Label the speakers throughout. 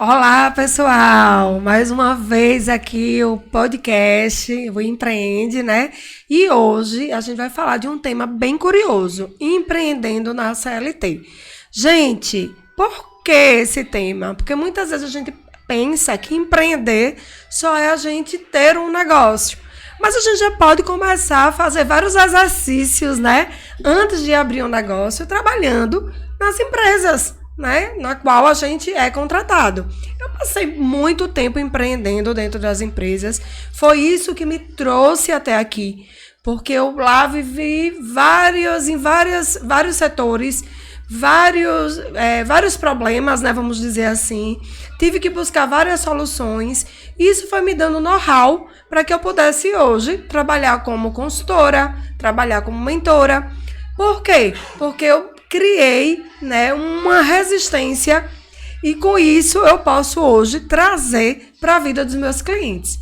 Speaker 1: Olá, pessoal! Mais uma vez aqui o podcast O Empreende, né? E hoje a gente vai falar de um tema bem curioso, empreendendo na CLT. Gente, por que esse tema? Porque muitas vezes a gente pensa que empreender só é a gente ter um negócio. Mas a gente já pode começar a fazer vários exercícios, né? Antes de abrir um negócio, trabalhando nas empresas, né, na qual a gente é contratado. Eu passei muito tempo empreendendo dentro das empresas. Foi isso que me trouxe até aqui, porque eu lá vivi vários setores, vários problemas, né, vamos dizer assim. Tive que buscar várias soluções. Isso foi me dando know-how para que eu pudesse hoje trabalhar como consultora, trabalhar como mentora. Por quê? Porque eu criei, né, uma resistência e com isso eu posso hoje trazer para a vida dos meus clientes.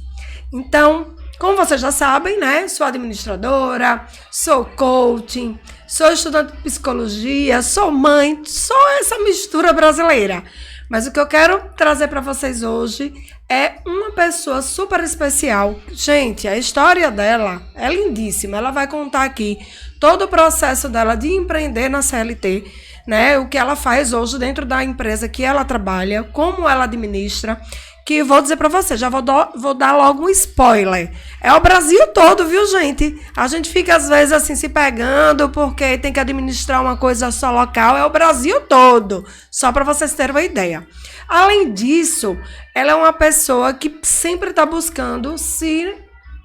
Speaker 1: Então, como vocês já sabem, né, sou administradora, sou coaching, sou estudante de psicologia, sou mãe, sou essa mistura brasileira. Mas o que eu quero trazer para vocês hoje é uma pessoa super especial. Gente, a história dela é lindíssima. Ela vai contar aqui todo o processo dela de empreender na CLT, né? O que ela faz hoje dentro da empresa que ela trabalha, como ela administra. Que vou dizer para você, já vou dar logo um spoiler. É o Brasil todo, viu, gente? A gente fica, às vezes, assim, se pegando porque tem que administrar uma coisa só local. É o Brasil todo, só para vocês terem uma ideia. Além disso, ela é uma pessoa que sempre está buscando se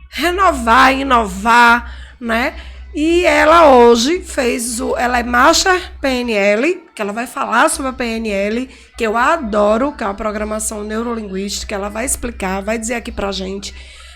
Speaker 1: renovar, inovar, né? E ela hoje ela é Master PNL, que ela vai falar sobre a PNL, que eu adoro, que é uma programação neurolinguística, ela vai explicar, vai dizer aqui pra gente,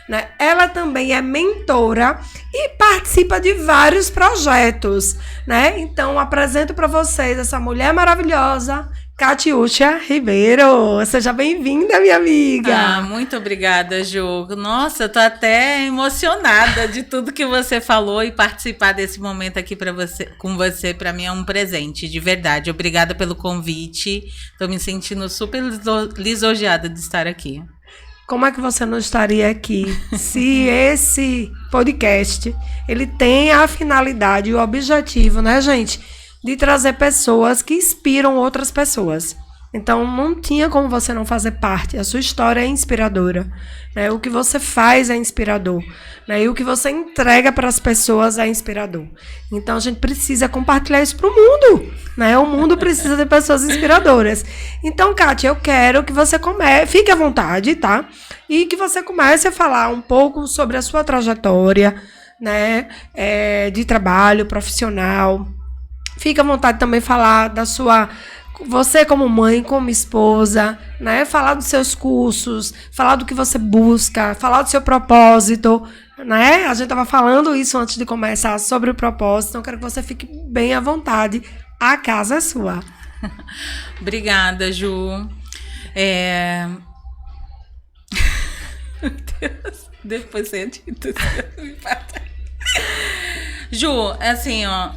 Speaker 1: né? Ela também é mentora e participa de vários projetos, né? Então, apresento para vocês essa mulher maravilhosa, Catiúcia Ribeiro. Seja bem-vinda, minha amiga.
Speaker 2: Muito obrigada, Ju. Nossa, eu tô até emocionada de tudo que você falou e participar desse momento aqui com você, para mim é um presente, de verdade. Obrigada pelo convite. Tô me sentindo super lisonjeada de estar aqui.
Speaker 1: Como é que você não estaria aqui se esse podcast ele tem a finalidade e o objetivo, né, gente, de trazer pessoas que inspiram outras pessoas. Então, não tinha como você não fazer parte. A sua história é inspiradora, né? O que você faz é inspirador, né? E o que você entrega para as pessoas é inspirador. Então, a gente precisa compartilhar isso para o mundo, né? O mundo precisa de pessoas inspiradoras. Então, Kátia, eu quero que você fique à vontade, tá? E que você comece a falar um pouco sobre a sua trajetória, né? De trabalho profissional. Fica à vontade também de falar da você como mãe, como esposa, né? Falar dos seus cursos, falar do que você busca, falar do seu propósito, né? A gente estava falando isso antes de começar sobre o propósito, então eu quero que você fique bem à vontade. A casa é sua.
Speaker 2: Obrigada, Ju. Meu Deus, depois você me mata. Ju, assim, ó,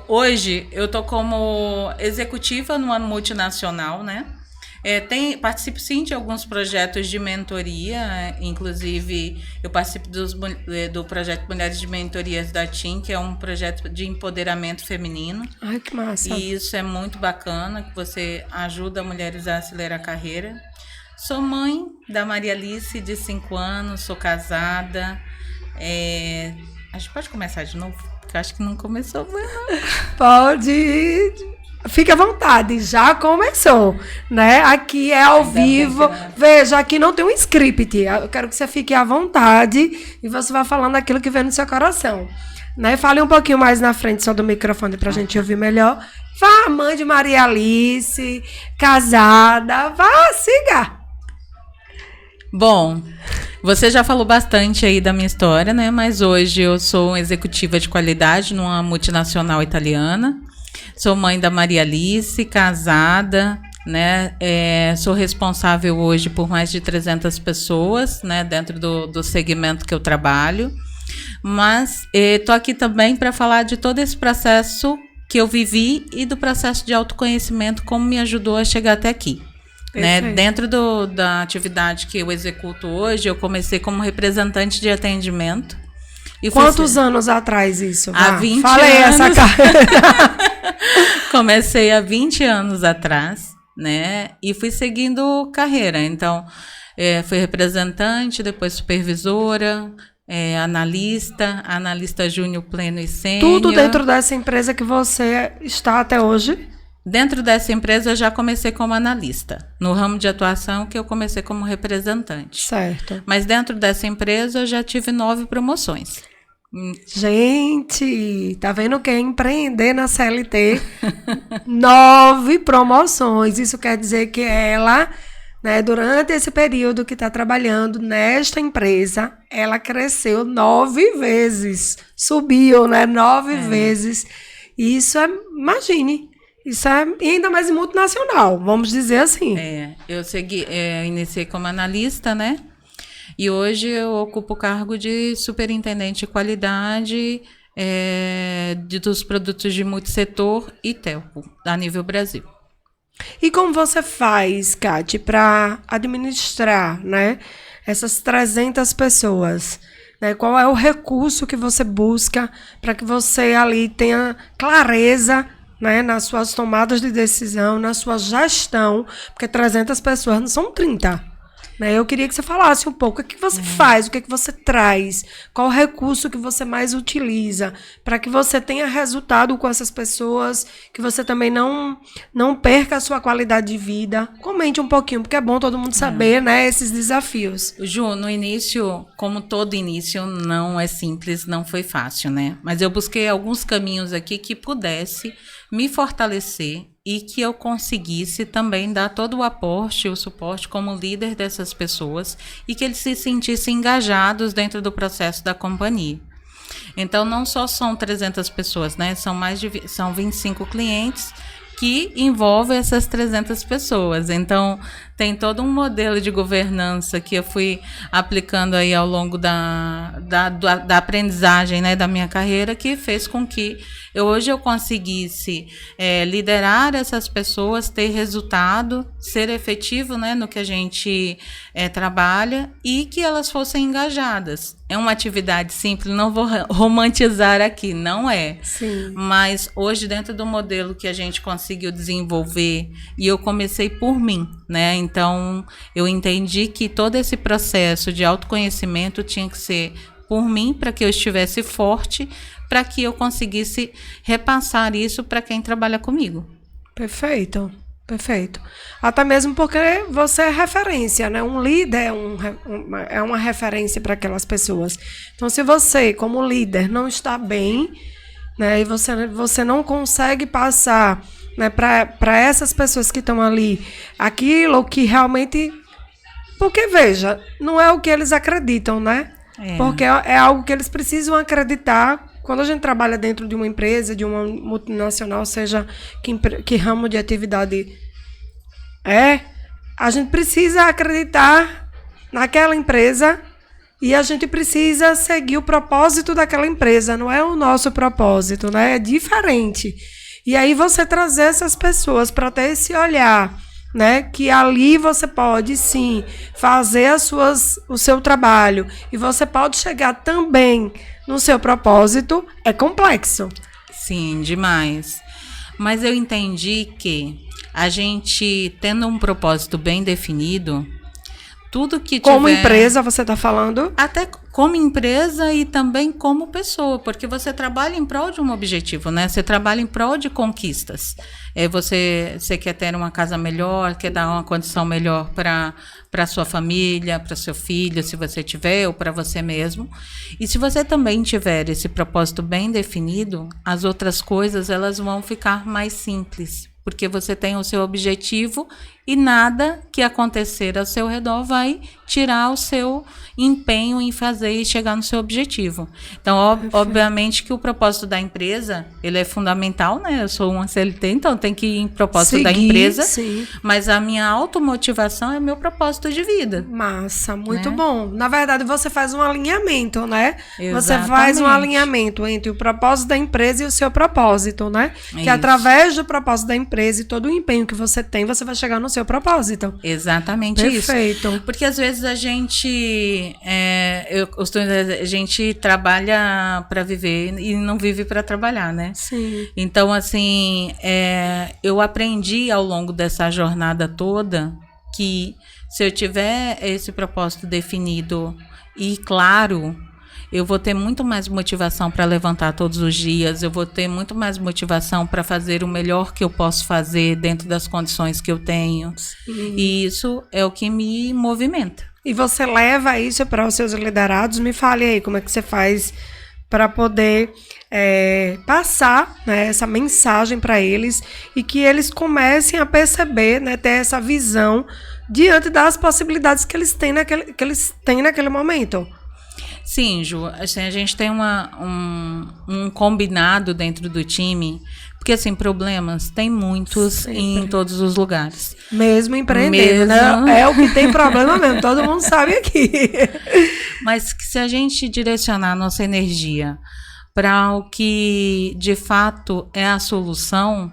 Speaker 2: hoje eu tô como executiva numa multinacional, né? Participo sim de alguns projetos de mentoria, inclusive eu participo do projeto Mulheres de Mentorias da TIM, que é um projeto de empoderamento feminino.
Speaker 1: Ai, que massa!
Speaker 2: E isso é muito bacana, que você ajuda mulheres a acelerar a carreira. Sou mãe da Maria Alice, de 5 anos, sou casada. A gente pode começar de novo? Porque eu acho que não começou bem, não.
Speaker 1: Pode. Fique à vontade, já começou, né? Aqui é ao vivo. Veja, aqui não tem um script. Eu quero que você fique à vontade e você vai falando aquilo que vem no seu coração, né? Fale um pouquinho mais na frente só do microfone pra gente ouvir melhor. Vá, mãe de Maria Alice, casada, vá, siga.
Speaker 2: Bom, você já falou bastante aí da minha história, né? Mas hoje eu sou executiva de qualidade numa multinacional italiana. Sou mãe da Maria Alice, casada, né? Sou responsável hoje por mais de 300 pessoas, né? Dentro do segmento que eu trabalho. Mas estou aqui também para falar de todo esse processo que eu vivi e do processo de autoconhecimento, como me ajudou a chegar até aqui. Né?
Speaker 1: Perfeito.
Speaker 2: Dentro da atividade que eu executo hoje, eu comecei como representante de atendimento. E
Speaker 1: Quantos anos atrás isso?
Speaker 2: Há 20
Speaker 1: Falei
Speaker 2: anos.
Speaker 1: essa carreira.
Speaker 2: Comecei há 20 anos atrás, né? E fui seguindo carreira. Então, fui representante, depois supervisora, analista júnior, pleno e sênior.
Speaker 1: Tudo dentro dessa empresa que você está até hoje?
Speaker 2: Dentro dessa empresa, eu já comecei como analista. No ramo de atuação, que eu comecei como representante.
Speaker 1: Certo.
Speaker 2: Mas dentro dessa empresa, eu já tive 9 promoções.
Speaker 1: Gente, tá vendo que é empreender na CLT? 9 promoções. Isso quer dizer que ela, né, durante esse período que está trabalhando nesta empresa, ela cresceu 9 vezes. Subiu, né? 9 vezes. Isso imagine. Isso é ainda mais multinacional, vamos dizer assim.
Speaker 2: Eu iniciei como analista, né? E hoje eu ocupo o cargo de superintendente de qualidade dos produtos de multissetor e telco, a nível Brasil.
Speaker 1: E como você faz, Kati, para administrar, né, essas 300 pessoas? Né? Qual é o recurso que você busca para que você ali tenha clareza, né, nas suas tomadas de decisão, na sua gestão? Porque 300 pessoas não são 30. Né? Eu queria que você falasse um pouco o que você faz, o que você traz, qual o recurso que você mais utiliza, para que você tenha resultado com essas pessoas, que você também não perca a sua qualidade de vida. Comente um pouquinho, porque é bom todo mundo saber, né, esses desafios.
Speaker 2: Ju, no início, como todo início, não é simples, não foi fácil, né? Mas eu busquei alguns caminhos aqui que pudesse me fortalecer e que eu conseguisse também dar todo o aporte, o suporte como líder dessas pessoas e que eles se sentissem engajados dentro do processo da companhia. Então, não só são 300 pessoas, né? São 25 clientes que envolvem essas 300 pessoas. Então, tem todo um modelo de governança que eu fui aplicando aí ao longo da aprendizagem, né, da minha carreira, que fez com que hoje eu conseguisse liderar essas pessoas, ter resultado, ser efetivo, né, no que a gente trabalha e que elas fossem engajadas. É uma atividade simples, não vou romantizar aqui, não é.
Speaker 1: Sim.
Speaker 2: Mas hoje, dentro do modelo que a gente conseguiu desenvolver, e eu comecei por mim, né? Então, eu entendi que todo esse processo de autoconhecimento tinha que ser por mim, para que eu estivesse forte, para que eu conseguisse repassar isso para quem trabalha comigo.
Speaker 1: Perfeito, perfeito. Até mesmo porque você é referência, né? Um líder é uma referência para aquelas pessoas. Então, se você, como líder, não está bem, né, e você não consegue passar, né, para essas pessoas que estão ali aquilo que realmente... Porque, veja, não é o que eles acreditam, né? Porque é algo que eles precisam acreditar. Quando a gente trabalha dentro de uma empresa, de uma multinacional, seja que ramo de atividade a gente precisa acreditar naquela empresa e a gente precisa seguir o propósito daquela empresa. Não é o nosso propósito, né? É diferente. E aí você trazer essas pessoas para ter esse olhar, né, que ali você pode sim fazer o seu trabalho e você pode chegar também no seu propósito, é complexo.
Speaker 2: Sim, demais. Mas eu entendi que a gente tendo um propósito bem definido, tudo que tiver...
Speaker 1: Como empresa, você está falando?
Speaker 2: Até como empresa e também como pessoa, porque você trabalha em prol de um objetivo, né? Você trabalha em prol de conquistas. Você quer ter uma casa melhor, quer dar uma condição melhor para sua família, para seu filho, se você tiver, ou para você mesmo. E se você também tiver esse propósito bem definido, as outras coisas elas vão ficar mais simples, porque você tem o seu objetivo e nada que acontecer ao seu redor vai tirar o seu empenho em fazer e chegar no seu objetivo. Então, obviamente que o propósito da empresa, ele é fundamental, né? Eu sou uma CLT, então tem que ir em propósito da empresa,
Speaker 1: sim.
Speaker 2: Mas a minha automotivação é meu propósito de vida.
Speaker 1: Massa, muito
Speaker 2: né?
Speaker 1: bom. Na verdade, você faz um alinhamento, né?
Speaker 2: Exatamente.
Speaker 1: Você faz um alinhamento entre o propósito da empresa e o seu propósito, né? Que
Speaker 2: Isso.
Speaker 1: Através do propósito da empresa e todo o empenho que você tem, você vai chegar no seu propósito.
Speaker 2: Exatamente.
Speaker 1: Perfeito.
Speaker 2: Isso. Porque às vezes a gente, eu costumo dizer, a gente trabalha para viver e não vive para trabalhar, né?
Speaker 1: Sim.
Speaker 2: Então, assim, eu aprendi ao longo dessa jornada toda que se eu tiver esse propósito definido e claro, eu vou ter muito mais motivação para levantar todos os dias, eu vou ter muito mais motivação para fazer o melhor que eu posso fazer dentro das condições que eu tenho.
Speaker 1: Sim.
Speaker 2: E isso é o que me movimenta.
Speaker 1: E você leva isso para os seus liderados? Me fale aí como é que você faz para poder passar, né, essa mensagem para eles e que eles comecem a perceber, né, ter essa visão diante das possibilidades que eles têm naquele momento.
Speaker 2: Sim, Ju, assim, a gente tem um combinado dentro do time, porque assim, problemas tem muitos
Speaker 1: Sempre.
Speaker 2: Em todos os lugares.
Speaker 1: Mesmo empreendendo, né? É o que tem problema mesmo, todo mundo sabe aqui.
Speaker 2: Mas que se a gente direcionar a nossa energia para o que de fato é a solução,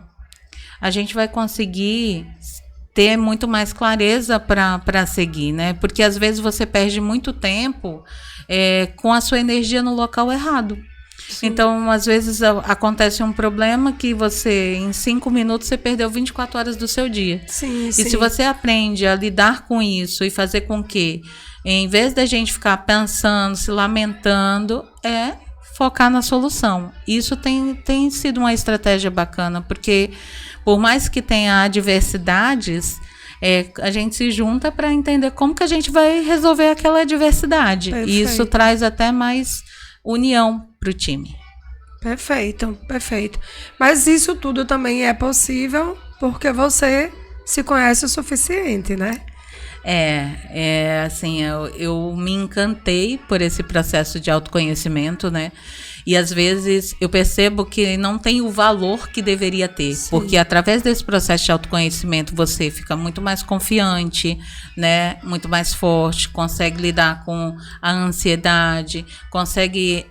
Speaker 2: a gente vai conseguir ter muito mais clareza para seguir, né? Porque às vezes você perde muito tempo com a sua energia no local errado. Sim. Então, às vezes acontece um problema que você, em 5 minutos, você perdeu 24 horas do seu dia.
Speaker 1: Sim,
Speaker 2: e
Speaker 1: sim.
Speaker 2: se você aprende a lidar com isso e fazer com que, em vez da gente ficar pensando, se lamentando, focar na solução. Isso tem sido uma estratégia bacana, porque por mais que tenha adversidades, a gente se junta para entender como que a gente vai resolver aquela adversidade.
Speaker 1: Perfeito.
Speaker 2: E isso traz até mais união para o time.
Speaker 1: Perfeito, perfeito. Mas isso tudo também é possível porque você se conhece o suficiente, né?
Speaker 2: Assim, eu me encantei por esse processo de autoconhecimento, né? E às vezes eu percebo que não tem o valor que deveria ter. Sim. Porque através desse processo de autoconhecimento você fica muito mais confiante, né? Muito mais forte, consegue lidar com a ansiedade, consegue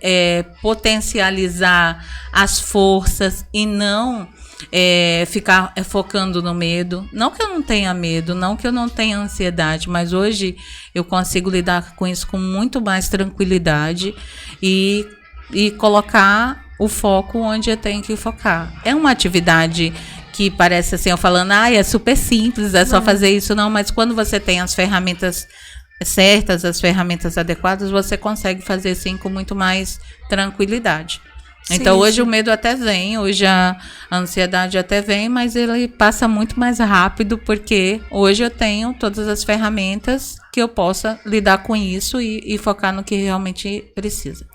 Speaker 2: potencializar as forças e não ficar focando no medo. Não que eu não tenha medo, não que eu não tenha ansiedade, mas hoje eu consigo lidar com isso com muito mais tranquilidade e colocar o foco onde eu tenho que focar. É uma atividade que parece assim, eu falando, é super simples, é só fazer isso, não, mas quando você tem as ferramentas certas, as ferramentas adequadas, você consegue fazer sim com muito mais tranquilidade. Então, hoje o medo até vem, hoje a ansiedade até vem, mas ele passa muito mais rápido, porque hoje eu tenho todas as ferramentas que eu possa lidar com isso e focar no que realmente precisa.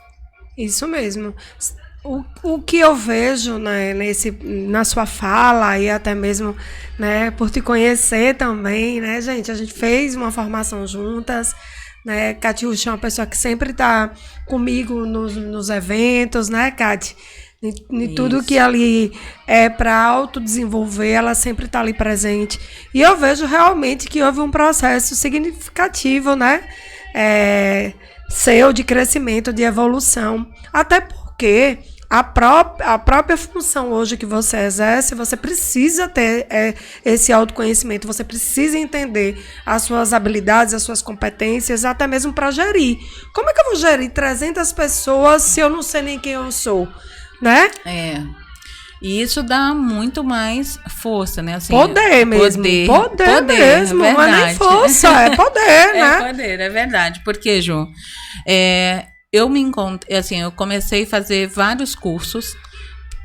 Speaker 1: Isso mesmo. O que eu vejo, né, na sua fala e até mesmo, né, por te conhecer também, né, gente, a gente fez uma formação juntas, né, Catiúcha é uma pessoa que sempre está comigo nos eventos, né, Cati? Em tudo que ali é para autodesenvolver, ela sempre está ali presente. E eu vejo realmente que houve um processo significativo, né, seu de crescimento, de evolução. Até porque a própria função hoje que você exerce, você precisa ter esse autoconhecimento, você precisa entender as suas habilidades, as suas competências, até mesmo para gerir. Como é que eu vou gerir 300 pessoas se eu não sei nem quem eu sou, né?
Speaker 2: E isso dá muito mais força, né? Assim,
Speaker 1: poder mesmo. Poder mesmo, não é nem força, é poder, né?
Speaker 2: É poder, é verdade. Porque, Ju, eu me encontrei, assim, eu comecei a fazer vários cursos,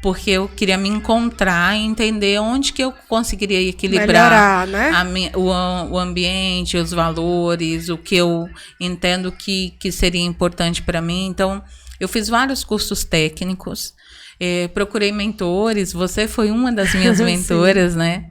Speaker 2: porque eu queria me encontrar e entender onde que eu conseguiria equilibrar,
Speaker 1: né?
Speaker 2: o ambiente, os valores, o que eu entendo que seria importante para mim. Então, Eu fiz vários cursos técnicos, procurei mentores, você foi uma das minhas mentoras, né?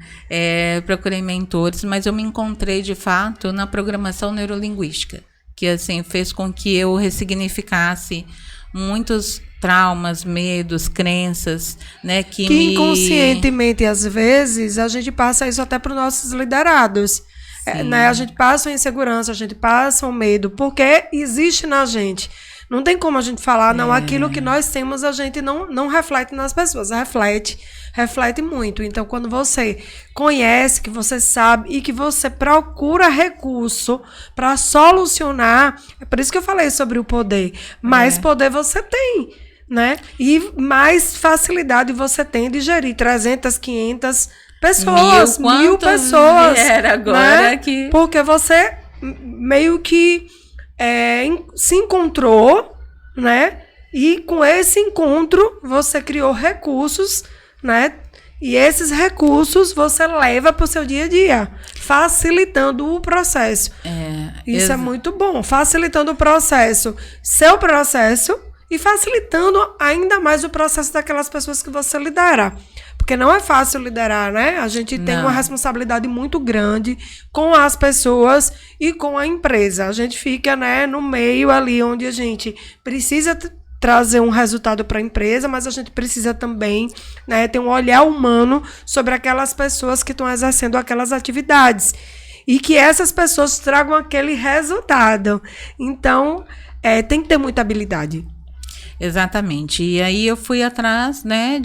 Speaker 2: Procurei mentores, mas eu me encontrei, de fato, na programação neurolinguística, que, assim, fez com que eu ressignificasse muitos traumas, medos, crenças, né? Que
Speaker 1: inconscientemente, às vezes, a gente passa isso até para os nossos liderados. Né? A gente passa uma insegurança, a gente passa um medo, porque existe na gente. Não tem como a gente falar, não, aquilo que nós temos, a gente não reflete nas pessoas, reflete muito. Então, quando você conhece, que você sabe e que você procura recurso para solucionar, é por isso que eu falei sobre o poder. Mais poder você tem, né? E mais facilidade você tem de gerir 300, 500 pessoas, 1000 pessoas.
Speaker 2: Agora,
Speaker 1: né?
Speaker 2: que...
Speaker 1: Porque você meio que se encontrou, né? E com esse encontro você criou recursos, né? E esses recursos você leva para o seu dia a dia, facilitando o processo. Isso é muito bom, facilitando o processo, seu processo, e facilitando ainda mais o processo daquelas pessoas que você lidera. Porque não é fácil liderar, né? A gente tem uma responsabilidade muito grande com as pessoas e com a empresa. A gente fica, né, no meio ali onde a gente precisa trazer um resultado para a empresa, mas a gente precisa também, né, ter um olhar humano sobre aquelas pessoas que estão exercendo aquelas atividades. E que essas pessoas tragam aquele resultado. Então, tem que ter muita habilidade.
Speaker 2: Exatamente. E aí eu fui atrás, né,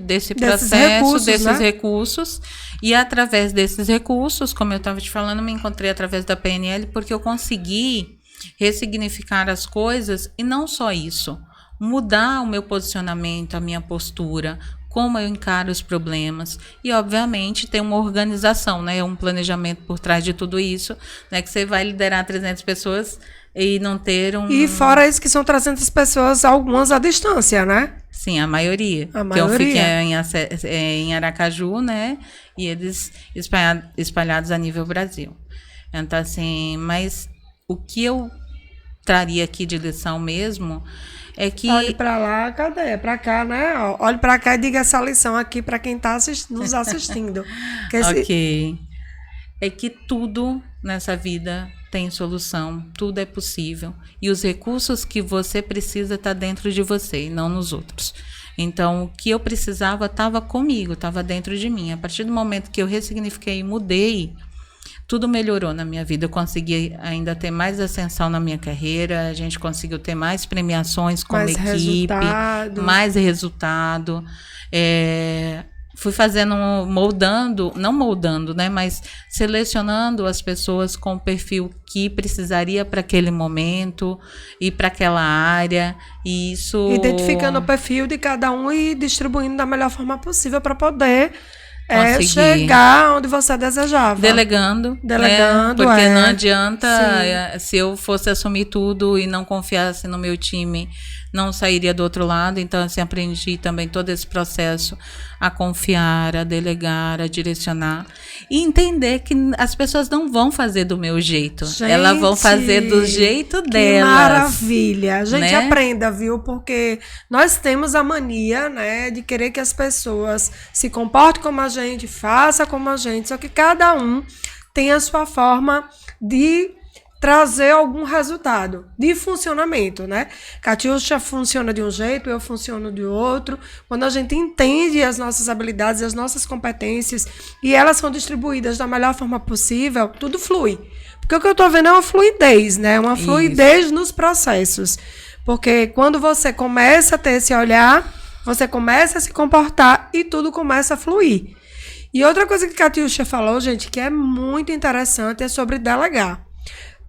Speaker 2: desse processo, desses recursos. E através desses recursos, como eu estava te falando, me encontrei através da PNL, porque eu consegui ressignificar as coisas, e não só isso, mudar o meu posicionamento, a minha postura, como eu encaro os problemas, e obviamente tem uma organização, né, um planejamento por trás de tudo isso, né, que você vai liderar 300 pessoas e não ter um...
Speaker 1: E fora isso que são 300 pessoas, algumas à distância, né?
Speaker 2: Sim, a maioria. Que eu fiquei em Aracaju, né, e eles espalhados a nível Brasil. Então, assim, mas o que eu traria aqui de lição mesmo é que...
Speaker 1: Olhe para lá, cadê? É para cá, né? Olhe para cá e diga essa lição aqui para quem está nos assistindo.
Speaker 2: Ok. É que tudo nessa vida tem solução, tudo é possível. E os recursos que você precisa tá dentro de você e não nos outros. Então, o que eu precisava estava comigo, estava dentro de mim. A partir do momento que eu ressignifiquei e mudei, tudo melhorou na minha vida. Eu consegui ainda ter mais ascensão na minha carreira, a gente conseguiu ter mais premiações como equipe, mais resultado. Fui fazendo, não moldando, né, mas selecionando as pessoas com o perfil que precisaria para aquele momento e para aquela área. E isso...
Speaker 1: Identificando o perfil de cada um e distribuindo da melhor forma possível para poder... chegar onde você desejava.
Speaker 2: Delegando, né? Porque não adianta, se eu fosse assumir tudo e não confiasse no meu time, não sairia do outro lado. Então, assim, aprendi também todo esse processo a confiar, a delegar, a direcionar e entender que as pessoas não vão fazer do meu jeito. Gente, elas vão fazer do jeito delas.
Speaker 1: Maravilha. A gente aprenda, viu? Porque nós temos a mania, né, de querer que as pessoas se comportem como a gente, façam como a gente, só que cada um tem a sua forma de trazer algum resultado de funcionamento, né? Catiúcha funciona de um jeito, eu funciono de outro. Quando a gente entende as nossas habilidades, as nossas competências e elas são distribuídas da melhor forma possível, tudo flui. Porque o que eu tô vendo é uma fluidez, né? Uma fluidez nos processos. Porque quando você começa a ter esse olhar, você começa a se comportar e tudo começa a fluir. E outra coisa que Catiúcha falou, gente, que é muito interessante, é sobre delegar.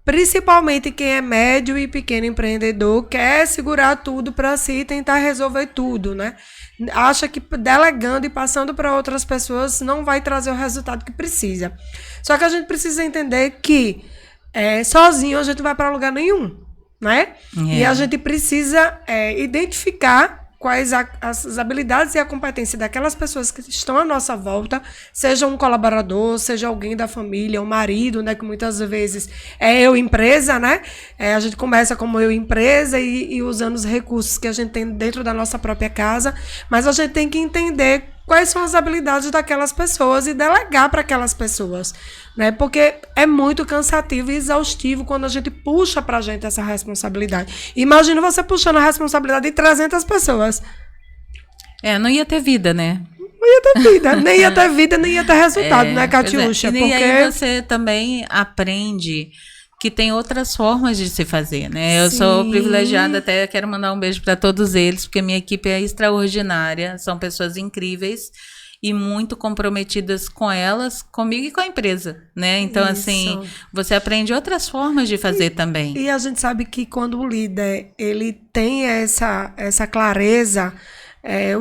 Speaker 1: Principalmente quem é médio e pequeno empreendedor quer segurar tudo para si e tentar resolver tudo, né? Acha que delegando e passando para outras pessoas não vai trazer o resultado que precisa. Só que a gente precisa entender que sozinho a gente não vai para lugar nenhum, né? E a gente precisa identificar quais as habilidades e a competência daquelas pessoas que estão à nossa volta, seja um colaborador, seja alguém da família, um marido, né, que muitas vezes é eu empresa, né? A gente começa como eu empresa e usando os recursos que a gente tem dentro da nossa própria casa, mas a gente tem que entender quais são as habilidades daquelas pessoas e delegar para aquelas pessoas, né? Porque é muito cansativo e exaustivo quando a gente puxa para a gente essa responsabilidade. Imagina você puxando a responsabilidade de 300 pessoas.
Speaker 2: Não ia ter vida, né?
Speaker 1: Não ia ter vida, nem ia ter vida, nem ia ter resultado, né, Catiúcha?
Speaker 2: E aí você também aprende que tem outras formas de se fazer, né? Eu sou privilegiada, até quero mandar um beijo para todos eles, porque minha equipe é extraordinária, são pessoas incríveis e muito comprometidas com elas, comigo e com a empresa, né? Então, assim, você aprende outras formas de fazer também.
Speaker 1: E a gente sabe que quando o líder, ele tem essa clareza,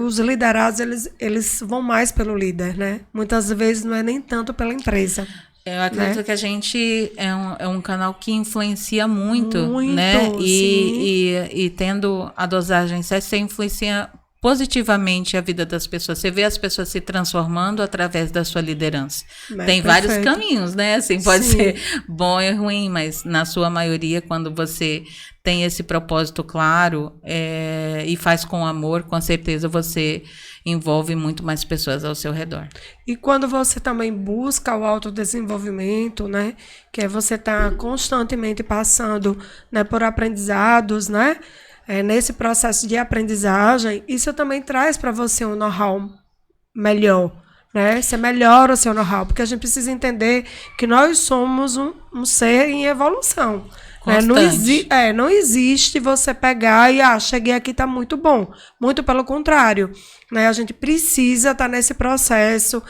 Speaker 1: os liderados, eles vão mais pelo líder, né? Muitas vezes não é nem tanto pela empresa.
Speaker 2: Eu acredito que a gente é um canal que influencia muito, né? E tendo a dosagem certa, você influencia positivamente a vida das pessoas. Você vê as pessoas se transformando através da sua liderança. Tem vários caminhos, né? Assim, pode ser bom e ruim, mas na sua maioria, quando você tem esse propósito claro e faz com amor, com certeza você envolve muito mais pessoas ao seu redor.
Speaker 1: E quando você também busca o autodesenvolvimento, né? Que é você estar constantemente passando, né, por aprendizados, né? Nesse processo de aprendizagem, isso também traz para você um know-how melhor, né? Você melhora o seu know-how, porque a gente precisa entender que nós somos um ser em evolução. Não existe você pegar e cheguei aqui, tá muito bom. Muito pelo contrário, né? A gente precisa estar nesse processo,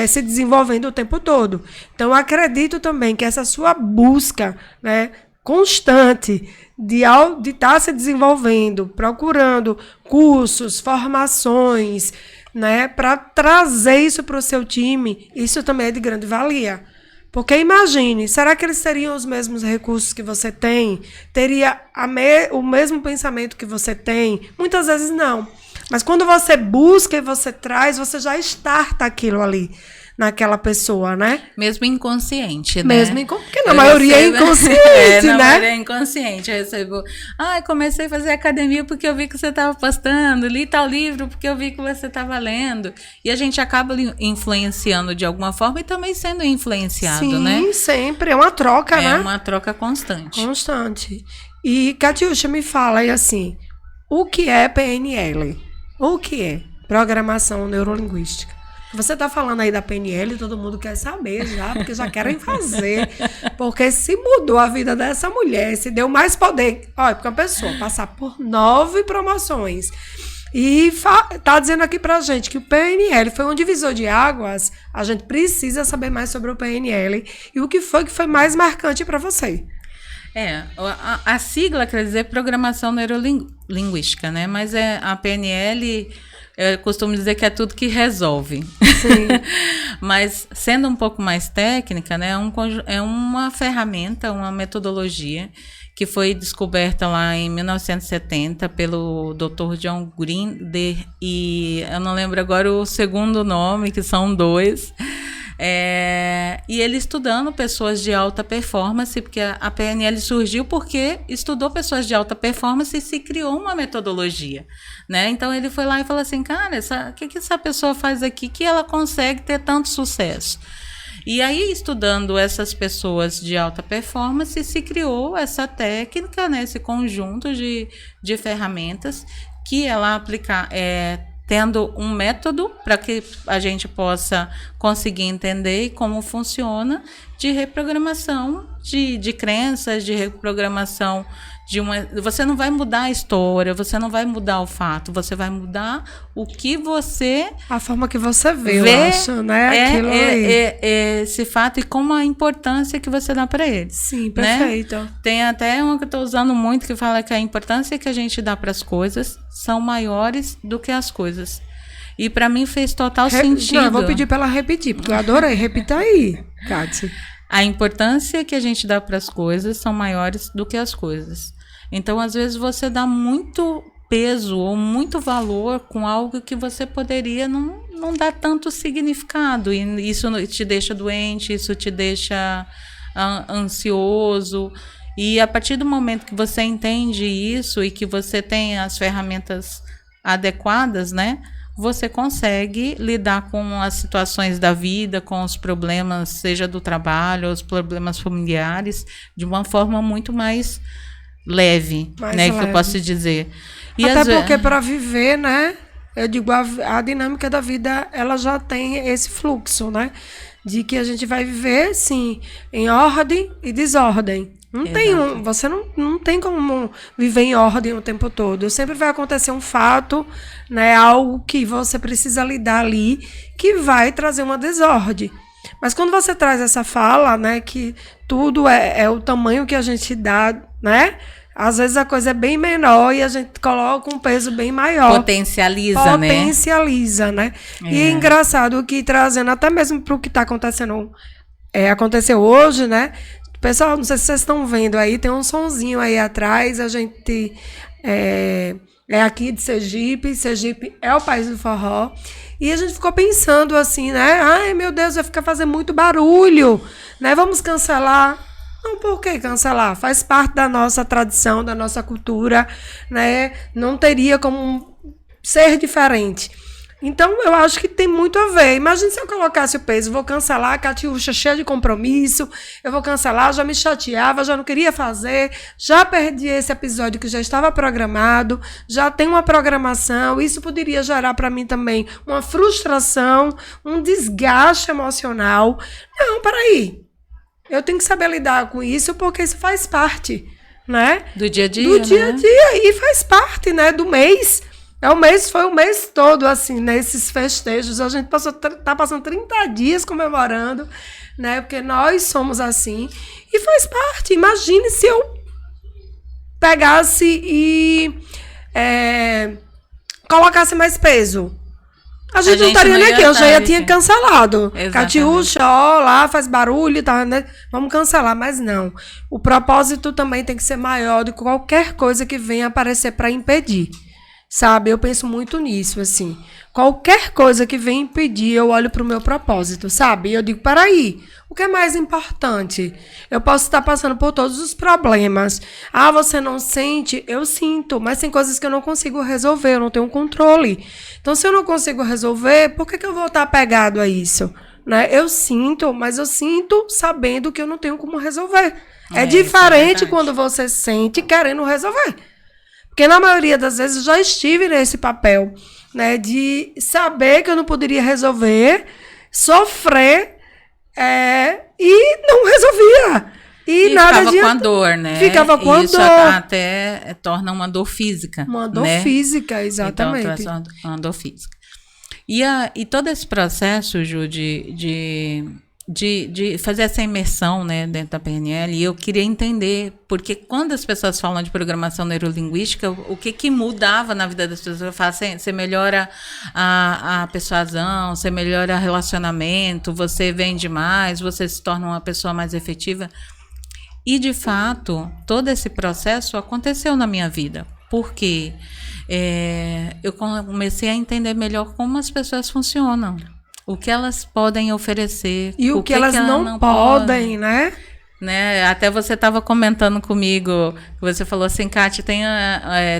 Speaker 1: se desenvolvendo o tempo todo. Então, eu acredito também que essa sua busca, né, constante de estar se desenvolvendo, procurando cursos, formações, né, para trazer isso para o seu time, isso também é de grande valia. Porque imagine, será que eles teriam os mesmos recursos que você tem? Teria o mesmo pensamento que você tem? Muitas vezes não. Mas quando você busca e você traz, você já starta aquilo ali naquela pessoa, né?
Speaker 2: Mesmo inconsciente, né?
Speaker 1: Porque na maioria é inconsciente, né?
Speaker 2: Na maioria é inconsciente. Eu recebo, comecei a fazer academia porque eu vi que você estava postando, li tal livro porque eu vi que você estava lendo. E a gente acaba influenciando de alguma forma e também sendo influenciado, né?
Speaker 1: Sim, sempre. É uma troca, né?
Speaker 2: É uma troca constante.
Speaker 1: Constante. E, Catiúcha, me fala aí assim, o que é PNL? O que é Programação Neurolinguística? Você está falando aí da PNL, todo mundo quer saber já, porque já querem fazer. Porque se mudou a vida dessa mulher, se deu mais poder. Olha, porque uma pessoa passar por 9 promoções e tá dizendo aqui pra gente que o PNL foi um divisor de águas, a gente precisa saber mais sobre o PNL e o que foi mais marcante para você.
Speaker 2: A sigla quer dizer Programação Neurolinguística, né? Mas a PNL... Eu costumo dizer que é tudo que resolve.
Speaker 1: Sim.
Speaker 2: Mas, sendo um pouco mais técnica, né, é uma ferramenta, uma metodologia que foi descoberta lá em 1970 pelo Dr. John Grinder e eu não lembro agora o segundo nome, que são 2. E ele estudando pessoas de alta performance, porque a PNL surgiu porque estudou pessoas de alta performance e se criou uma metodologia, né? Então ele foi lá e falou assim, cara, o que essa pessoa faz aqui que ela consegue ter tanto sucesso? E aí, estudando essas pessoas de alta performance, se criou essa técnica, né, esse conjunto de ferramentas que ela aplica, tendo um método para que a gente possa conseguir entender como funciona, de reprogramação de crenças, de reprogramação você não vai mudar a história, você não vai mudar o fato, você vai mudar o que você...
Speaker 1: A forma que você vê, eu acho, né?
Speaker 2: Esse fato e como a importância que você dá para ele.
Speaker 1: Sim, perfeito.
Speaker 2: Né? Tem até uma que eu estou usando muito, que fala que a importância que a gente dá para as coisas são maiores do que as coisas. E para mim fez total sentido.
Speaker 1: Não, eu vou pedir para ela repetir, porque eu adorei. Repita aí, Kátia.
Speaker 2: A importância que a gente dá para as coisas são maiores do que as coisas. Então, às vezes, você dá muito peso ou muito valor com algo que você poderia não dar tanto significado. E isso te deixa doente, isso te deixa ansioso. E a partir do momento que você entende isso e que você tem as ferramentas adequadas, né? Você consegue lidar com as situações da vida, com os problemas, seja do trabalho, os problemas familiares, de uma forma muito mais leve, né? Que eu posso dizer.
Speaker 1: E até porque para viver, né? Eu digo, a dinâmica da vida, ela já tem esse fluxo, né? De que a gente vai viver, sim, em ordem e desordem. Você não tem como viver em ordem o tempo todo. Sempre vai acontecer um fato, né, algo que você precisa lidar ali, que vai trazer uma desordem. Mas quando você traz essa fala, né, que tudo é o tamanho que a gente dá, né? Às vezes a coisa é bem menor e a gente coloca um peso bem maior. Potencializa, né? E é engraçado que trazendo até mesmo para o que está acontecendo, aconteceu hoje, né? Pessoal, não sei se vocês estão vendo aí, tem um sonzinho aí atrás, a gente é aqui de Sergipe é o país do forró, e a gente ficou pensando assim, né? Ai, meu Deus, vai ficar fazendo muito barulho, né? Vamos cancelar. Não, por que cancelar? Faz parte da nossa tradição, da nossa cultura, né? Não teria como ser diferente. Então, eu acho que tem muito a ver. Imagina se eu colocasse o peso, vou cancelar, a Catiúcha cheia de compromisso, eu vou cancelar, já me chateava, já não queria fazer, já perdi esse episódio que já estava programado, já tem uma programação, isso poderia gerar para mim também uma frustração, um desgaste emocional. Não, peraí. Eu tenho que saber lidar com isso, porque isso faz parte, né?
Speaker 2: Do dia a dia,
Speaker 1: do dia a dia, e faz parte, né, do mês. Foi o mês todo, assim, nesses festejos. A gente tá passando 30 dias comemorando, né? Porque nós somos assim. E faz parte. Imagine se eu pegasse e colocasse mais peso. A gente não estaria nem aqui, eu já tinha cancelado. Catiúcha, ó, lá faz barulho, tá, né? Vamos cancelar, mas não. O propósito também tem que ser maior do que qualquer coisa que venha aparecer para impedir. Sabe, eu penso muito nisso, assim. Qualquer coisa que venha impedir, eu olho para o meu propósito, sabe? E eu digo, peraí, o que é mais importante? Eu posso estar passando por todos os problemas. Ah, você não sente? Eu sinto, mas tem coisas que eu não consigo resolver, eu não tenho controle. Então, se eu não consigo resolver, por que eu vou estar apegado a isso? Né? Eu sinto, mas eu sinto sabendo que eu não tenho como resolver. É diferente quando você sente querendo resolver. Porque na maioria das vezes eu já estive nesse papel, né, de saber que eu não poderia resolver, sofrer e não resolvia. E nada
Speaker 2: ficava com a dor, né?
Speaker 1: Ficava com a dor.
Speaker 2: Isso até torna uma dor física.
Speaker 1: Uma dor, né? Física, exatamente.
Speaker 2: Então, uma dor física. E todo esse processo, Ju, de fazer essa imersão, né, dentro da PNL, e eu queria entender, porque quando as pessoas falam de programação neurolinguística, o que mudava na vida das pessoas? Eu falo assim, você melhora a persuasão, você melhora o relacionamento, você vende mais, você se torna uma pessoa mais efetiva. E, de fato, todo esse processo aconteceu na minha vida, porque eu comecei a entender melhor como as pessoas funcionam. O que elas podem oferecer.
Speaker 1: E o que elas não podem, né?
Speaker 2: Até você estava comentando comigo, você falou assim, Kátia, tem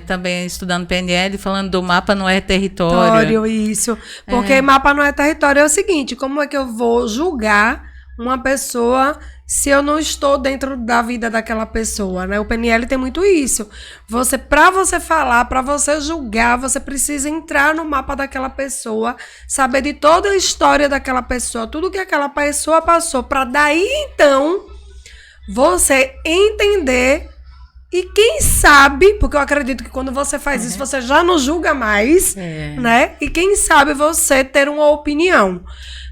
Speaker 2: também estudando PNL, falando do mapa não é território.
Speaker 1: Isso. Porque mapa não é território é o seguinte, como é que eu vou julgar uma pessoa se eu não estou dentro da vida daquela pessoa, né? O PNL tem muito isso. Para você falar, para você julgar, você precisa entrar no mapa daquela pessoa, saber de toda a história daquela pessoa, tudo que aquela pessoa passou, para daí, então, você entender e quem sabe, porque eu acredito que quando você faz isso, você já não julga mais, né? E quem sabe você ter uma opinião.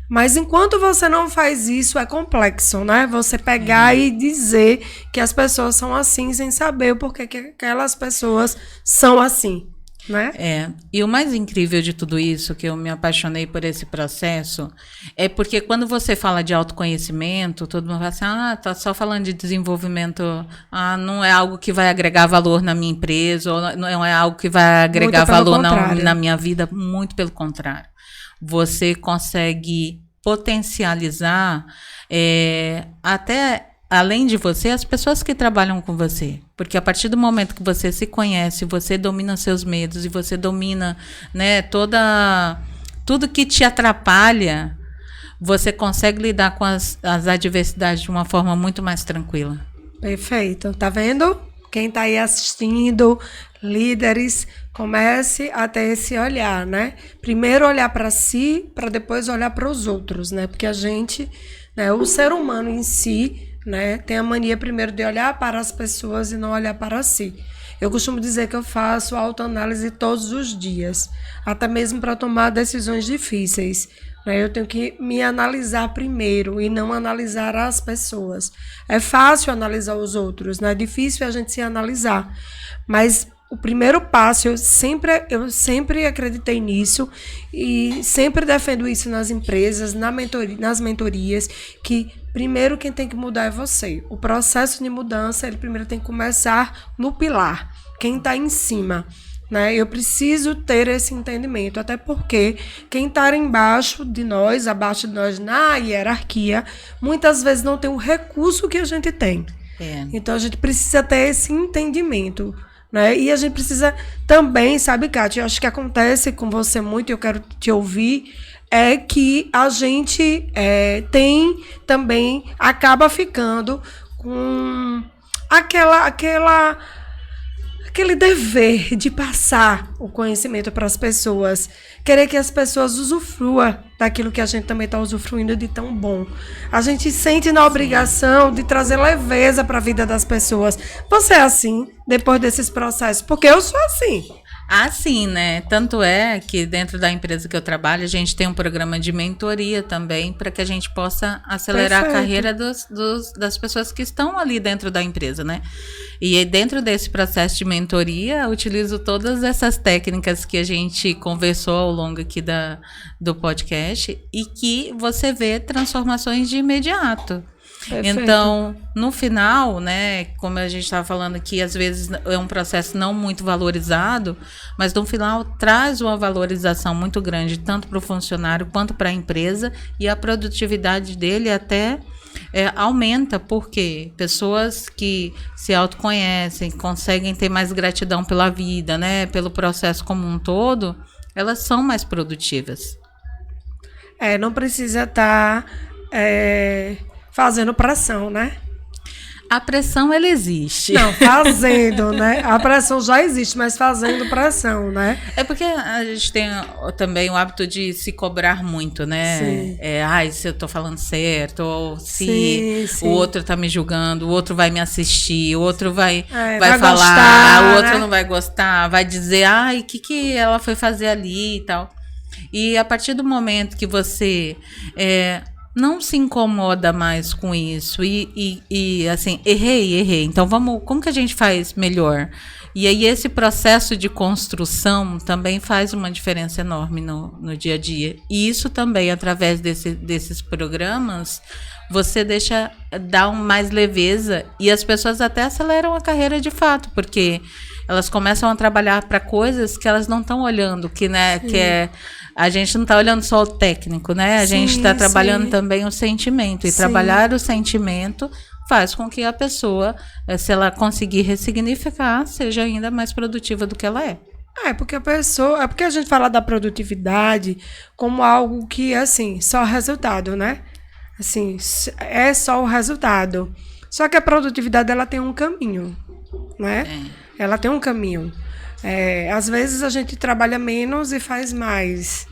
Speaker 1: Mas enquanto você não faz isso, é complexo, né? Você pegar e dizer que as pessoas são assim sem saber o porquê que aquelas pessoas são assim. né?
Speaker 2: E o mais incrível de tudo isso, que eu me apaixonei por esse processo, é porque quando você fala de autoconhecimento, todo mundo fala assim, tá só falando de desenvolvimento, não é algo que vai agregar valor na minha empresa, ou não é algo que vai agregar valor na minha vida, muito pelo contrário. Você consegue potencializar até além de você, as pessoas que trabalham com você. Porque a partir do momento que você se conhece, você domina seus medos e você domina, né, tudo que te atrapalha, você consegue lidar com as adversidades de uma forma muito mais tranquila.
Speaker 1: Perfeito. Tá vendo? Quem tá aí assistindo, líderes, comece a ter esse olhar, né? Primeiro olhar para si, para depois olhar para os outros, né? Porque a gente, né, o ser humano em si, né, tem a mania primeiro de olhar para as pessoas e não olhar para si. Eu costumo dizer que eu faço autoanálise todos os dias, até mesmo para tomar decisões difíceis. Né? Eu tenho que me analisar primeiro e não analisar as pessoas. É fácil analisar os outros, né? É difícil a gente se analisar. Mas o primeiro passo, eu sempre acreditei nisso e sempre defendo isso nas empresas, nas mentorias, que primeiro quem tem que mudar é você. O processo de mudança, ele primeiro tem que começar no pilar, quem está em cima. Né? Eu preciso ter esse entendimento, até porque quem está abaixo de nós na hierarquia, muitas vezes não tem o recurso que a gente tem. Então a gente precisa ter esse entendimento. Né? E a gente precisa também, sabe, Kátia, eu acho que acontece com você muito, eu quero te ouvir, é que a gente tem também, acaba ficando com aquele dever de passar o conhecimento para as pessoas, querer que as pessoas usufruam daquilo que a gente também está usufruindo de tão bom. A gente sente na obrigação de trazer leveza para a vida das pessoas. Você é assim, depois desses processos? Porque eu sou assim.
Speaker 2: Sim, né? Tanto é que dentro da empresa que eu trabalho, a gente tem um programa de mentoria também, para que a gente possa acelerar a carreira das pessoas que estão ali dentro da empresa, né? E dentro desse processo de mentoria, eu utilizo todas essas técnicas que a gente conversou ao longo aqui do podcast e que você vê transformações de imediato. Perfeito. Então, no final, né, como a gente estava falando aqui, às vezes é um processo não muito valorizado, mas no final traz uma valorização muito grande, tanto para o funcionário quanto para a empresa, e a produtividade dele até aumenta, porque pessoas que se autoconhecem, conseguem ter mais gratidão pela vida, né, pelo processo como um todo, elas são mais produtivas.
Speaker 1: Não precisa estar... fazendo pressão, né?
Speaker 2: A pressão, ela existe.
Speaker 1: Não, fazendo, né? A pressão já existe, mas fazendo pressão, né?
Speaker 2: É porque a gente tem também o hábito de se cobrar muito, né?
Speaker 1: Sim.
Speaker 2: Se eu tô falando certo, ou se o outro tá me julgando, o outro vai me assistir, o outro vai falar, gostar, o outro não vai gostar, vai dizer, o que ela foi fazer ali e tal. E a partir do momento que você... não se incomoda mais com isso e assim, errei. Então, como que a gente faz melhor? E aí esse processo de construção também faz uma diferença enorme no dia a dia. E isso também, através desses programas, você dá mais leveza e as pessoas até aceleram a carreira de fato, porque elas começam a trabalhar para coisas que elas não estão olhando, que a gente não está olhando só o técnico, né? A gente está trabalhando também o sentimento. E trabalhar o sentimento faz com que a pessoa, se ela conseguir ressignificar, seja ainda mais produtiva do que ela é.
Speaker 1: Porque porque a gente fala da produtividade como algo que, assim, só resultado, né? Assim, é só o resultado. Só que a produtividade, ela tem um caminho, né? Ela tem um caminho. Às vezes a gente trabalha menos e faz mais.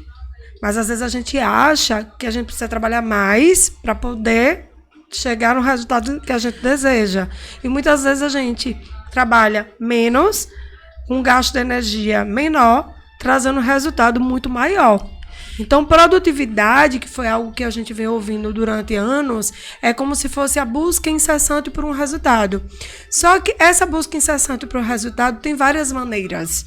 Speaker 1: Mas às vezes a gente acha que a gente precisa trabalhar mais para poder chegar no resultado que a gente deseja. E muitas vezes a gente trabalha menos, com um gasto de energia menor, trazendo um resultado muito maior. Então, produtividade, que foi algo que a gente vem ouvindo durante anos, é como se fosse a busca incessante por um resultado. Só que essa busca incessante por um resultado tem várias maneiras.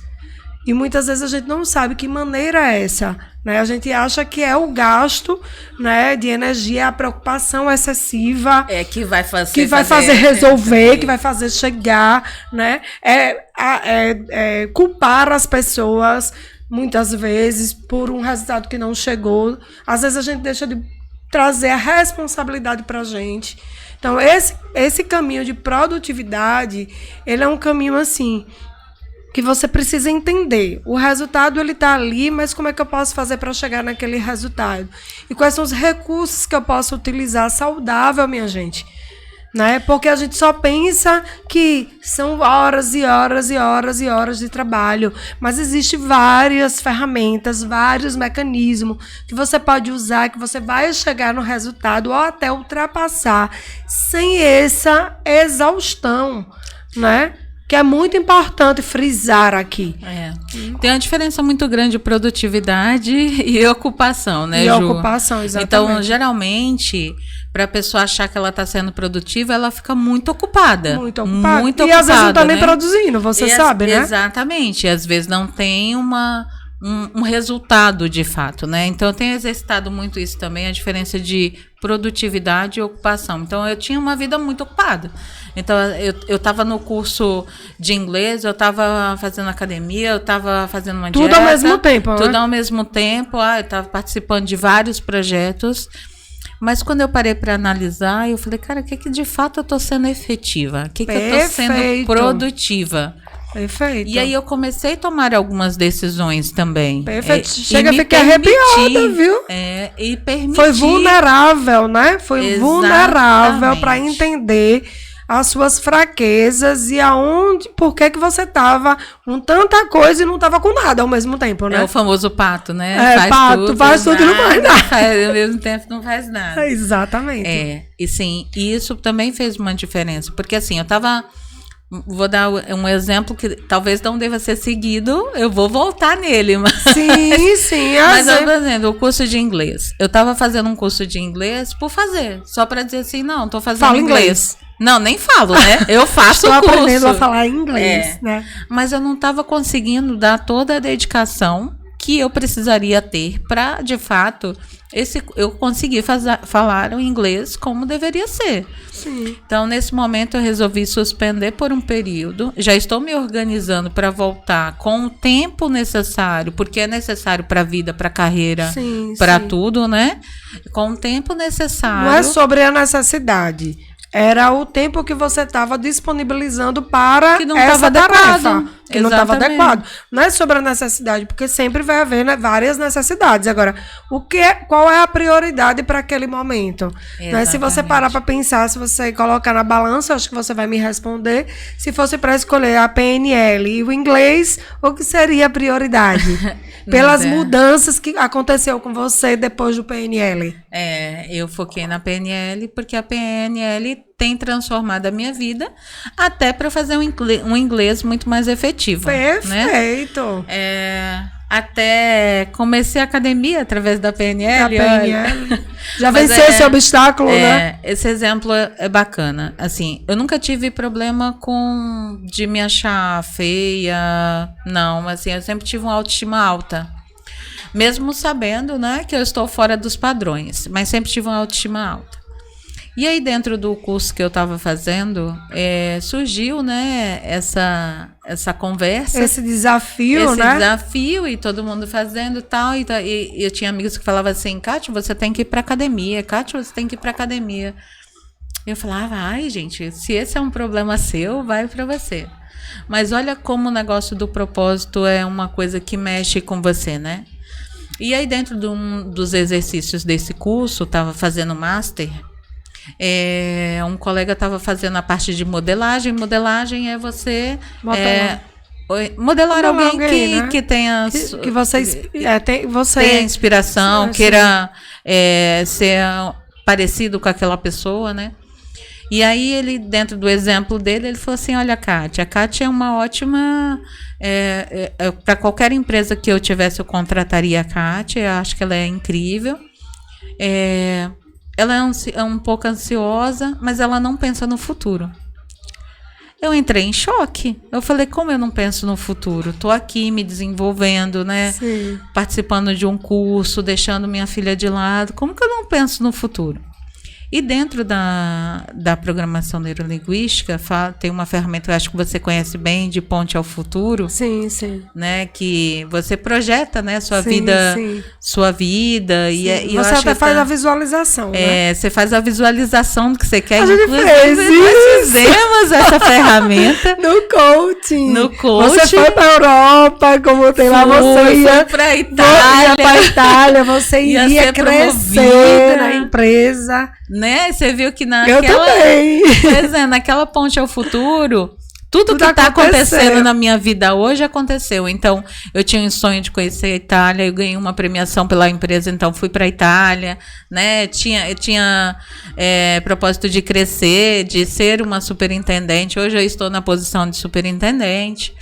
Speaker 1: E muitas vezes a gente não sabe que maneira é essa, né? A gente acha que é o gasto, né, de energia, a preocupação excessiva.
Speaker 2: Que vai fazer...
Speaker 1: Que vai fazer resolver, que vai fazer chegar, né? Culpar as pessoas, muitas vezes, por um resultado que não chegou. Às vezes a gente deixa de trazer a responsabilidade para a gente. Então, esse caminho de produtividade, ele é um caminho, assim, que você precisa entender. O resultado, ele está ali, mas como é que eu posso fazer para chegar naquele resultado? E quais são os recursos que eu posso utilizar saudável, minha gente? Né? Porque a gente só pensa que são horas e horas e horas e horas de trabalho, mas existem várias ferramentas, vários mecanismos que você pode usar, que você vai chegar no resultado ou até ultrapassar sem essa exaustão, né? Que é muito importante frisar aqui.
Speaker 2: Tem uma diferença muito grande de produtividade e ocupação, né, Ju?
Speaker 1: E ocupação, exatamente.
Speaker 2: Então, geralmente, para a pessoa achar que ela está sendo produtiva, ela fica muito ocupada.
Speaker 1: Muito ocupada. E às vezes não está nem produzindo, você sabe, né?
Speaker 2: Exatamente. E às vezes não tem um resultado de fato, né? Então eu tenho exercitado muito isso também, a diferença de produtividade e ocupação. Então eu tinha uma vida muito ocupada. Então eu estava no curso de inglês, eu estava fazendo academia, eu estava fazendo uma dieta.
Speaker 1: Tudo ao mesmo tempo, né?
Speaker 2: Tudo ao mesmo tempo. Eu estava participando de vários projetos. Mas quando eu parei para analisar, eu falei, cara, o que de fato eu estou sendo efetiva? O que eu estou sendo produtiva?
Speaker 1: Perfeito.
Speaker 2: E aí eu comecei a tomar algumas decisões também.
Speaker 1: Perfeito. Chega a ficar arrepiada, viu?
Speaker 2: E permitir.
Speaker 1: Foi vulnerável, né? Foi vulnerável para entender as suas fraquezas e por que você estava com tanta coisa e não estava com nada ao mesmo tempo, né?
Speaker 2: É o famoso pato, né?
Speaker 1: Faz tudo e não faz nada.
Speaker 2: Ao mesmo tempo não faz nada.
Speaker 1: Exatamente.
Speaker 2: E sim, isso também fez uma diferença. Porque assim, vou dar um exemplo que talvez não deva ser seguido, eu vou voltar nele. Mas,
Speaker 1: sim.
Speaker 2: Mas, por exemplo, o curso de inglês. Eu estava fazendo um curso de inglês por fazer, só para dizer assim, não, estou fazendo
Speaker 1: Fala inglês.
Speaker 2: Não, nem falo, né? Eu faço o curso.
Speaker 1: Estou aprendendo a falar inglês, né?
Speaker 2: Mas eu não estava conseguindo dar toda a dedicação que eu precisaria ter para, de fato, eu conseguir falar o inglês como deveria ser.
Speaker 1: Sim.
Speaker 2: Então, nesse momento, eu resolvi suspender por um período. Já estou me organizando para voltar com o tempo necessário, porque é necessário para a vida, para a carreira, para tudo, né? Com o tempo necessário.
Speaker 1: Não é sobre a necessidade. Era o tempo que você estava disponibilizando para essa tarefa. Que não estava adequado. Não é sobre a necessidade, porque sempre vai haver, né, várias necessidades. Agora, qual é a prioridade para aquele momento? Né? Se você parar para pensar, se você colocar na balança, acho que você vai me responder. Se fosse para escolher a PNL e o inglês, o que seria a prioridade? Pelas mudanças que aconteceu com você depois do PNL.
Speaker 2: Eu foquei na PNL porque a PNL tem transformado a minha vida até para fazer um inglês muito mais efetivo.
Speaker 1: Perfeito.
Speaker 2: Né? Até comecei a academia através da PNL.
Speaker 1: Já venceu esse obstáculo, né?
Speaker 2: Esse exemplo é bacana. Assim, eu nunca tive problema de me achar feia. Não, assim, eu sempre tive uma autoestima alta. Mesmo sabendo, né, que eu estou fora dos padrões. Mas sempre tive uma autoestima alta. E aí, dentro do curso que eu estava fazendo, surgiu, né, essa conversa.
Speaker 1: Esse desafio, né?
Speaker 2: Esse desafio, e todo mundo fazendo tal. E eu tinha amigos que falavam assim, Kátia, você tem que ir para academia. Kátia, você tem que ir para academia. Eu falava, ai, gente, se esse é um problema seu, vai para você. Mas olha como o negócio do propósito é uma coisa que mexe com você, né? E aí, dentro dos exercícios desse curso, estava fazendo master... um colega estava fazendo a parte de modelagem. Modelagem é você modelar alguém né? que tenha
Speaker 1: que você
Speaker 2: tenha inspiração, queira ser parecido com aquela pessoa, né? E aí ele, dentro do exemplo dele, ele falou assim, olha, a Kátia é uma ótima para qualquer empresa que eu tivesse, eu contrataria a Kátia. Eu acho que ela é incrível. Ela é um pouco ansiosa, mas ela não pensa no futuro. eu entrei em choque. Eu falei, como eu não penso no futuro? Tô aqui me desenvolvendo, né?
Speaker 1: Sim.
Speaker 2: Participando de um curso, deixando minha filha de lado. Como que eu não penso no futuro? E dentro da programação neurolinguística, tem uma ferramenta, eu acho que você conhece bem, de ponte ao futuro.
Speaker 1: Sim, sim.
Speaker 2: Né, que você projeta, né, sua
Speaker 1: Sim,
Speaker 2: vida,
Speaker 1: sim.
Speaker 2: sua vida. E eu
Speaker 1: Você
Speaker 2: acho
Speaker 1: até
Speaker 2: que
Speaker 1: faz a visualização, né?
Speaker 2: você faz a visualização do que você quer.
Speaker 1: A gente
Speaker 2: Inclusive,
Speaker 1: fez
Speaker 2: nós fizemos essa ferramenta.
Speaker 1: No coaching.
Speaker 2: No coaching.
Speaker 1: Você foi pra Europa, como tem lá, você ia...
Speaker 2: Foi pra Itália.
Speaker 1: Ia pra Itália, você
Speaker 2: Ia
Speaker 1: iria
Speaker 2: ser
Speaker 1: crescer
Speaker 2: promovida.
Speaker 1: na empresa.
Speaker 2: Né? Você viu que
Speaker 1: Eu
Speaker 2: naquela...
Speaker 1: também.
Speaker 2: Pois é, naquela ponte ao futuro... Tudo que está
Speaker 1: aconteceu.
Speaker 2: acontecendo na minha vida hoje aconteceu. Então, eu tinha um sonho de conhecer a Itália, eu ganhei uma premiação pela empresa, então fui para a Itália, né? Eu tinha propósito de crescer, de ser uma superintendente. Hoje eu estou na posição de superintendente.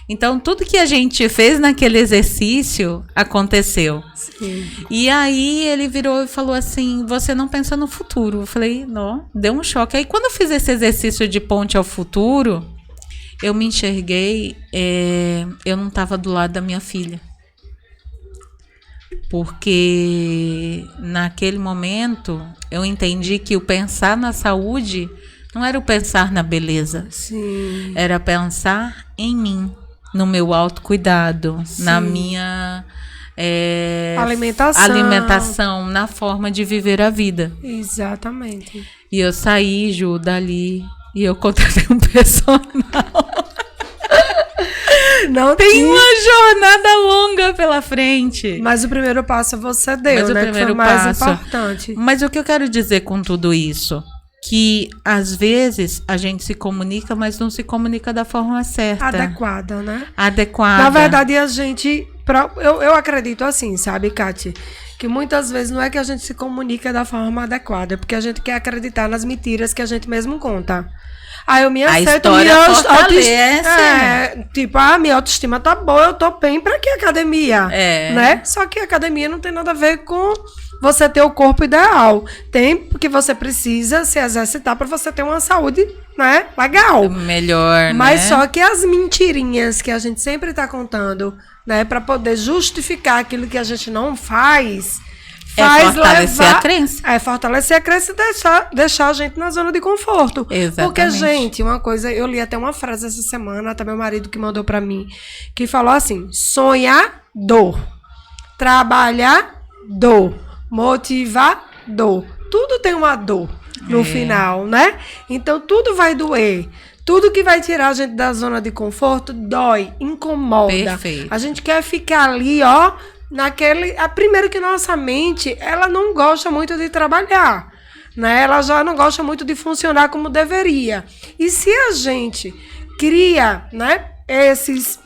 Speaker 2: Então, tudo que a gente fez naquele exercício aconteceu.
Speaker 1: Sim.
Speaker 2: E aí ele virou e falou assim, você não pensa no futuro. Eu falei, não, deu um choque. Aí quando eu fiz esse exercício de ponte ao futuro, eu me enxerguei, eu não estava do lado da minha filha. Porque naquele momento eu entendi que o pensar na saúde não era o pensar na beleza.
Speaker 1: Sim.
Speaker 2: Era pensar em mim, no meu autocuidado,
Speaker 1: Sim.
Speaker 2: na minha
Speaker 1: alimentação,
Speaker 2: na forma de viver a vida.
Speaker 1: Exatamente.
Speaker 2: E eu saí, Ju, dali, e eu contratei um personal.
Speaker 1: Não
Speaker 2: Tem uma jornada longa pela frente.
Speaker 1: Mas o primeiro passo você deu,
Speaker 2: Mas o
Speaker 1: né?
Speaker 2: primeiro
Speaker 1: que foi o mais
Speaker 2: passo.
Speaker 1: importante.
Speaker 2: Mas o que eu quero dizer com tudo isso? Que às vezes a gente se comunica, mas não se comunica da forma certa.
Speaker 1: Adequada, né?
Speaker 2: Adequada.
Speaker 1: Na verdade, a gente... Eu acredito assim, sabe, Kati? Que muitas vezes não é que a gente se comunica da forma adequada, é porque a gente quer acreditar nas mentiras que a gente mesmo conta. Aí eu me aceito, minha autoestima. Tipo, minha autoestima tá boa, eu tô bem, pra que academia? Né? Só que a academia não tem nada a ver com você ter o corpo ideal. Tem porque você precisa se exercitar pra você ter uma saúde, né, legal.
Speaker 2: Melhor,
Speaker 1: Mas
Speaker 2: né?
Speaker 1: só que as mentirinhas que a gente sempre tá contando, né, pra poder justificar aquilo que a gente não faz
Speaker 2: fortalecer a crença.
Speaker 1: Fortalecer a crença e deixar a gente na zona de conforto.
Speaker 2: Exatamente.
Speaker 1: Porque, gente, uma coisa, eu li até uma frase essa semana, até meu marido que mandou pra mim, que falou assim: sonhar, dor. Trabalhar, dor. Motivar, dor. Tudo tem uma dor no final, né? Então, tudo vai doer. Tudo que vai tirar a gente da zona de conforto dói, incomoda.
Speaker 2: Perfeito.
Speaker 1: A gente quer ficar ali, ó, primeiro que nossa mente, ela não gosta muito de trabalhar, né? Ela já não gosta muito de funcionar como deveria. E se a gente cria, né, essas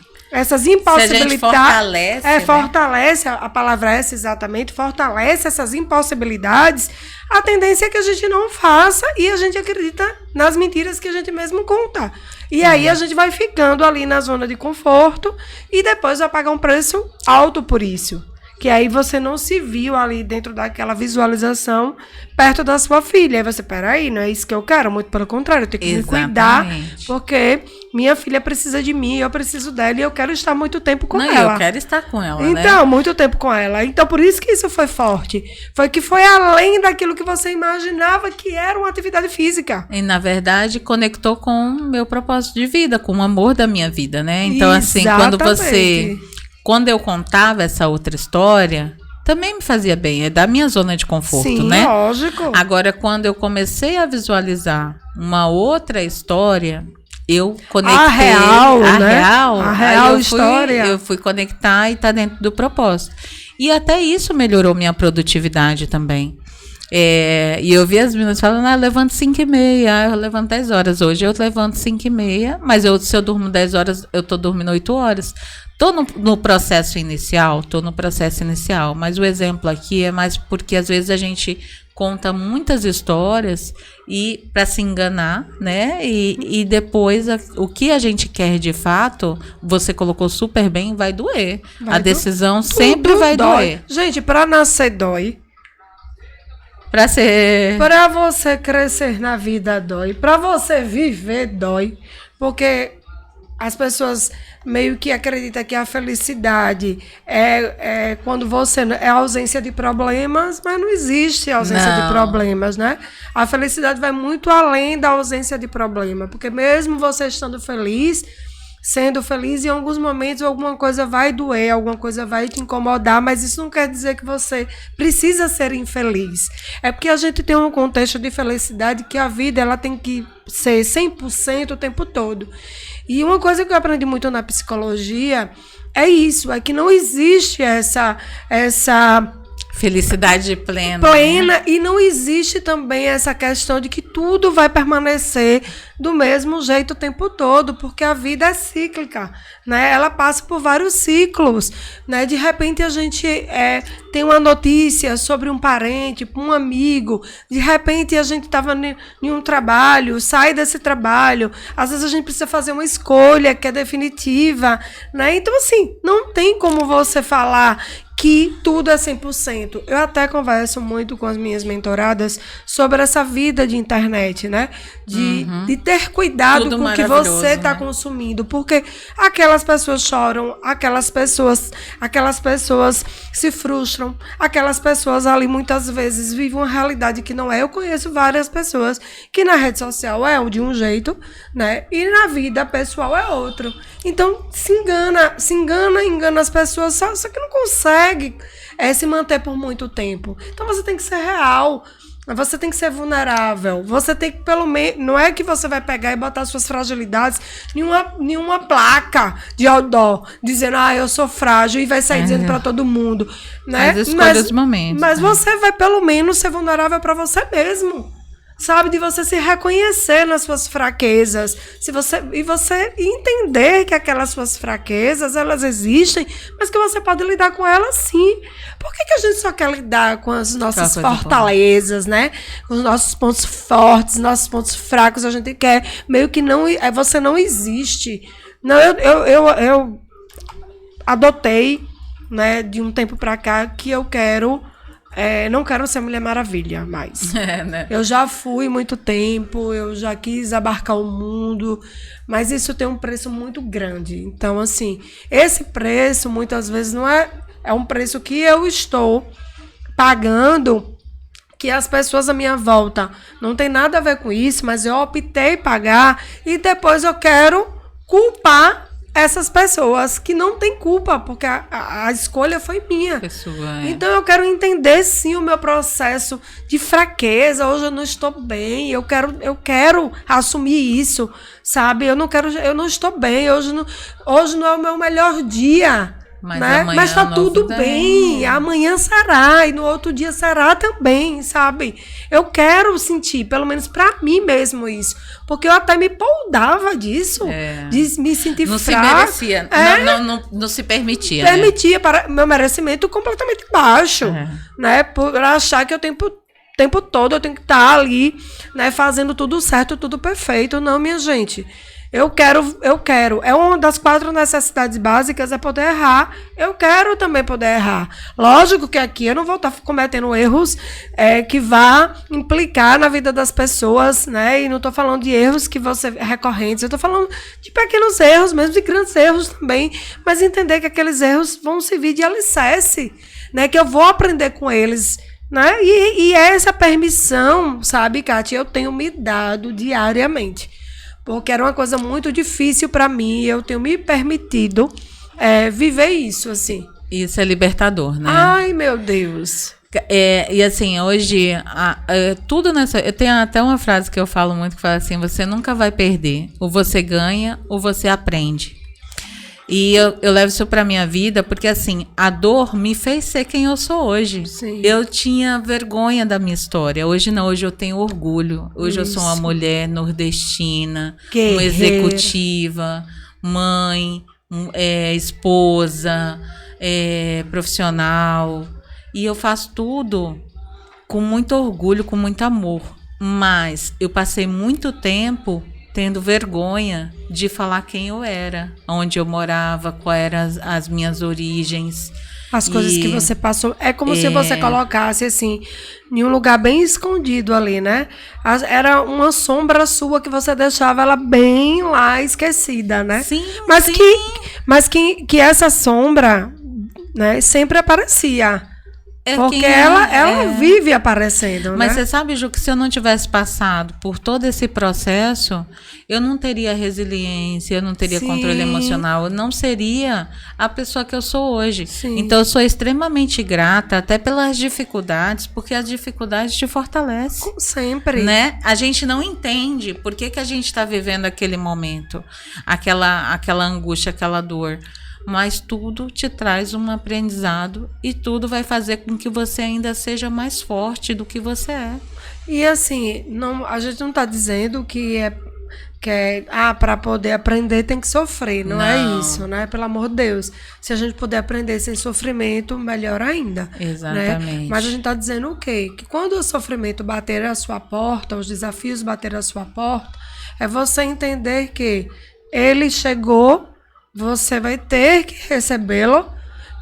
Speaker 1: impossibilidades... Se a gente fortalece, fortalece, a palavra é essa exatamente, fortalece essas impossibilidades, a tendência é que a gente não faça e a gente acredita nas mentiras que a gente mesmo conta. E aí a gente vai ficando ali na zona de conforto e depois vai pagar um preço alto por isso. Que aí você não se viu ali dentro daquela visualização perto da sua filha. Aí você, peraí, não é isso que eu quero. Muito pelo contrário, eu tenho que me cuidar, porque minha filha precisa de mim, eu preciso dela e eu quero estar muito tempo com ela.
Speaker 2: Eu quero estar com ela,
Speaker 1: então,
Speaker 2: né?
Speaker 1: muito tempo com ela. Então, por isso que isso foi forte. Foi que foi além daquilo que você imaginava que era uma atividade física.
Speaker 2: E, na verdade, conectou com o meu propósito de vida, com o amor da minha vida, né? Então, assim, quando eu contava essa outra história, também me fazia bem. É da minha zona de conforto, né?
Speaker 1: Sim, lógico.
Speaker 2: Agora, quando eu comecei a visualizar uma outra história, eu conectei
Speaker 1: a real
Speaker 2: história. Eu fui conectar e tá dentro do propósito. E até isso melhorou minha produtividade também. E eu vi as meninas falando, eu levanto 5h30, eu levanto 10 horas. Hoje eu levanto 5h30, mas se eu durmo 10 horas, eu tô dormindo 8 horas. Tô no processo inicial, mas o exemplo aqui é mais porque às vezes a gente conta muitas histórias e para se enganar, né? E depois o que a gente quer de fato, você colocou super bem, vai doer. A decisão sempre vai doer.
Speaker 1: Gente, para nascer dói.
Speaker 2: Para você
Speaker 1: crescer na vida dói. Para você viver dói. Porque as pessoas meio que acreditam que a felicidade é quando você é a ausência de problemas, mas não existe ausência de problemas, né? A felicidade vai muito além da ausência de problema, porque mesmo você estando feliz, sendo feliz, em alguns momentos alguma coisa vai doer, alguma coisa vai te incomodar, mas isso não quer dizer que você precisa ser infeliz. É porque a gente tem um contexto de felicidade que a vida ela tem que ser 100% o tempo todo. E uma coisa que eu aprendi muito na psicologia é isso, é que não existe essa
Speaker 2: felicidade plena.
Speaker 1: Plena, e não existe também essa questão de que tudo vai permanecer do mesmo jeito o tempo todo, porque a vida é cíclica, né? Ela passa por vários ciclos, né? De repente a gente tem uma notícia sobre um parente, um amigo, de repente a gente estava em um trabalho, sai desse trabalho, às vezes a gente precisa fazer uma escolha que é definitiva, né? Então, assim, não tem como você falar que tudo é 100%. Eu até converso muito com as minhas mentoradas sobre essa vida de internet, né? De ter cuidado
Speaker 2: tudo
Speaker 1: com o que você está consumindo. Porque aquelas pessoas choram, aquelas pessoas se frustram, aquelas pessoas ali muitas vezes vivem uma realidade que não é. Eu conheço várias pessoas que na rede social é de um jeito, né? E na vida pessoal é outro. Então, engana as pessoas, só que não consegue se manter por muito tempo. Então, você tem que ser real, você tem que ser vulnerável, você tem que, pelo menos, não é que você vai pegar e botar suas fragilidades em uma placa de outdoor, dizendo, eu sou frágil, e vai sair dizendo pra todo mundo, né?
Speaker 2: As escolhas de momentos.
Speaker 1: Mas você vai, pelo menos, ser vulnerável pra você mesmo. Sabe, de você se reconhecer nas suas fraquezas, e você entender que aquelas suas fraquezas, elas existem, mas que você pode lidar com elas sim. Por que a gente só quer lidar com as nossas fortalezas, né? Com os nossos pontos fortes, nossos pontos fracos, a gente quer meio que não, você não existe. Não, eu adotei, né, de um tempo pra cá, que eu quero... não quero ser Mulher Maravilha mais.
Speaker 2: Né?
Speaker 1: Eu já fui muito tempo, eu já quis abarcar o mundo, mas isso tem um preço muito grande. Então, assim, esse preço muitas vezes não é um preço que eu estou pagando, que as pessoas à minha volta não tem nada a ver com isso, mas eu optei pagar e depois eu quero culpar essas pessoas que não têm culpa, porque a escolha foi minha. Então eu quero entender sim o meu processo de fraqueza. Hoje eu não estou bem, eu quero assumir isso, sabe? Eu não estou bem, hoje não é o meu melhor dia.
Speaker 2: Mas,
Speaker 1: né? Mas tá tudo bem, amanhã será, e no outro dia será também, sabe? Eu quero sentir, pelo menos pra mim mesmo, isso. Porque eu até me poudava disso, de me sentir
Speaker 2: não
Speaker 1: fraca.
Speaker 2: Não se merecia, não se permitia.
Speaker 1: Permitia, para meu merecimento completamente baixo, né? Por achar que o tempo todo eu tenho que estar ali, né? Fazendo tudo certo, tudo perfeito. Não, minha gente. Eu quero. É uma das 4 necessidades básicas, é poder errar. Eu quero também poder errar. Lógico que aqui eu não vou estar cometendo erros que vá implicar na vida das pessoas, né? E não estou falando de erros que vão ser recorrentes. Eu estou falando de pequenos erros, mesmo de grandes erros também. Mas entender que aqueles erros vão servir de alicerce, né? Que eu vou aprender com eles, né? E essa permissão, sabe, Kátia, eu tenho me dado diariamente. Porque era uma coisa muito difícil para mim, eu tenho me permitido viver isso, assim.
Speaker 2: Isso é libertador, né?
Speaker 1: Ai, meu Deus.
Speaker 2: E assim, hoje, tudo nessa... Eu tenho até uma frase que eu falo muito, que fala assim, você nunca vai perder. Ou você ganha, ou você aprende. E eu levo isso pra minha vida, porque assim, a dor me fez ser quem eu sou hoje.
Speaker 1: Sim.
Speaker 2: Eu tinha vergonha da minha história. Hoje não, hoje eu tenho orgulho. Hoje eu sou uma mulher nordestina, uma executiva, mãe, esposa, profissional. E eu faço tudo com muito orgulho, com muito amor. Mas eu passei muito tempo tendo vergonha de falar quem eu era, onde eu morava, quais eram as minhas origens.
Speaker 1: as coisas que você passou. É como se você colocasse, assim, em um lugar bem escondido ali, né? Era uma sombra sua que você deixava ela bem lá esquecida, né?
Speaker 2: Sim,
Speaker 1: mas
Speaker 2: sim.
Speaker 1: que essa sombra, né, sempre aparecia. Porque ela vive aparecendo,
Speaker 2: Mas
Speaker 1: né?
Speaker 2: você sabe, Ju, que se eu não tivesse passado por todo esse processo, eu não teria resiliência, eu não teria
Speaker 1: Sim.
Speaker 2: controle emocional, eu não seria a pessoa que eu sou hoje.
Speaker 1: Sim.
Speaker 2: Então, eu sou extremamente grata, até pelas dificuldades, porque as dificuldades te fortalecem.
Speaker 1: Sempre.
Speaker 2: Né? A gente não entende por que a gente está vivendo aquele momento, aquela angústia, aquela dor. Mas tudo te traz um aprendizado e tudo vai fazer com que você ainda seja mais forte do que você é.
Speaker 1: E assim, a gente não está dizendo que para poder aprender tem que sofrer, não é isso, né? Pelo amor de Deus. Se a gente puder aprender sem sofrimento, melhor ainda.
Speaker 2: Exatamente.
Speaker 1: Né? Mas a gente está dizendo o quê? Que quando o sofrimento bater à sua porta, os desafios baterem à sua porta, é você entender que ele chegou, você vai ter que recebê-lo,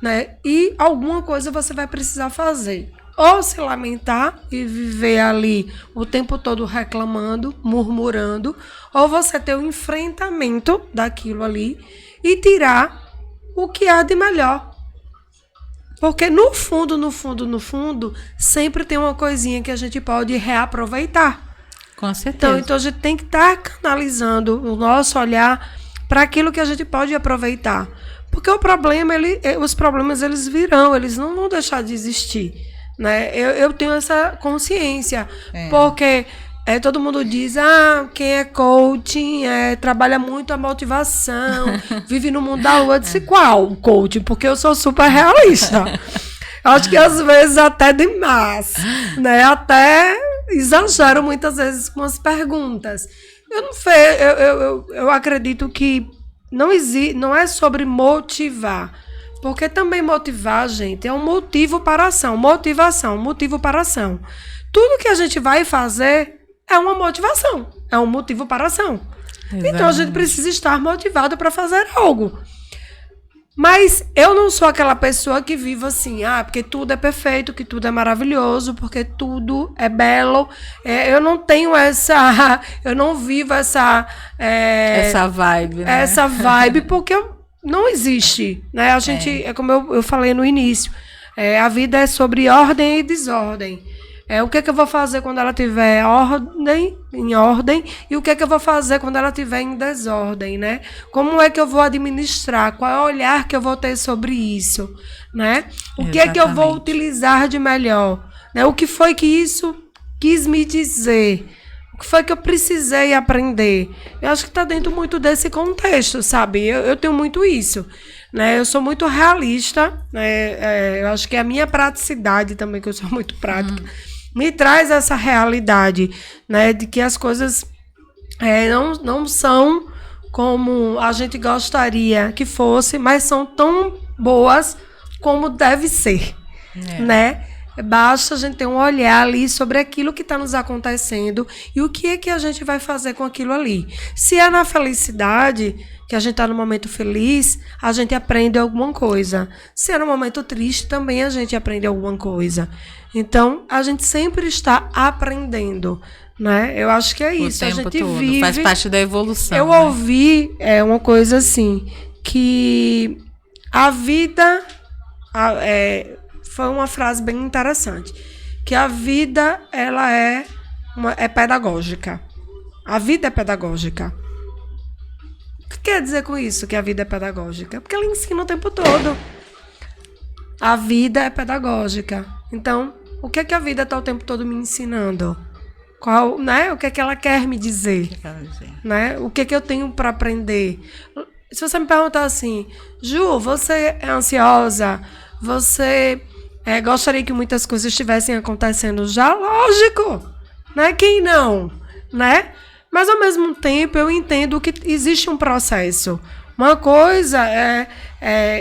Speaker 1: né? E alguma coisa você vai precisar fazer. Ou se lamentar e viver ali o tempo todo reclamando, murmurando, ou você ter o enfrentamento daquilo ali e tirar o que há de melhor. Porque no fundo, sempre tem uma coisinha que a gente pode reaproveitar.
Speaker 2: Com certeza.
Speaker 1: Então a gente tem que estar canalizando o nosso olhar para aquilo que a gente pode aproveitar. Porque o problema, os problemas eles virão, eles não vão deixar de existir. Né? Eu tenho essa consciência. Porque todo mundo diz, quem é coaching trabalha muito a motivação, vive no mundo da lua. Eu disse, qual coaching? Porque eu sou super realista. Acho que às vezes até demais, né? Até exagero muitas vezes com as perguntas. Eu acredito que não é sobre motivar. Porque também motivar, gente, é um motivo para a ação. Motivo para a ação. Tudo que a gente vai fazer é uma motivação. É um motivo para a ação. Exatamente. Então a gente precisa estar motivado para fazer algo. Mas eu não sou aquela pessoa que vive assim, porque tudo é perfeito, que tudo é maravilhoso, porque tudo é belo. Eu não tenho eu não vivo essa
Speaker 2: vibe, né?
Speaker 1: Essa vibe, porque não existe, né? A gente, como eu falei no início, a vida é sobre ordem e desordem. O que eu vou fazer quando ela tiver em ordem e o que eu vou fazer quando ela tiver em desordem, né? Como é que eu vou administrar? Qual é o olhar que eu vou ter sobre isso, né? O que é que eu vou utilizar de melhor? Né? O que foi que isso quis me dizer? O que foi que eu precisei aprender? Eu acho que está dentro muito desse contexto, sabe? Eu tenho muito isso. Né? Eu sou muito realista. Né? Eu acho que é a minha praticidade também, que eu sou muito prática, me traz essa realidade, né? De que as coisas não são como a gente gostaria que fosse, mas são tão boas como deve ser. Né? Basta a gente ter um olhar ali sobre aquilo que está nos acontecendo e o que é que a gente vai fazer com aquilo ali. Se é na felicidade, que a gente está no momento feliz, a gente aprende alguma coisa. Se é no momento triste, também a gente aprende alguma coisa. Então, a gente sempre está aprendendo, né? Eu acho que é isso. A gente
Speaker 2: todo.
Speaker 1: Vive...
Speaker 2: Faz parte da evolução.
Speaker 1: Eu ouvi uma coisa assim, que a vida... foi uma frase bem interessante. Que a vida, ela é pedagógica. A vida é pedagógica. O que quer dizer com isso, que a vida é pedagógica? Porque ela ensina o tempo todo. A vida é pedagógica. Então, o que é que a vida está o tempo todo me ensinando? Né? O que é que ela quer me dizer? Né? O que é que eu tenho para aprender? Se você me perguntar assim, Ju, você é ansiosa? Você... gostaria que muitas coisas estivessem acontecendo já? Lógico! Né? Quem não? Né? Mas, ao mesmo tempo, eu entendo que existe um processo. Uma coisa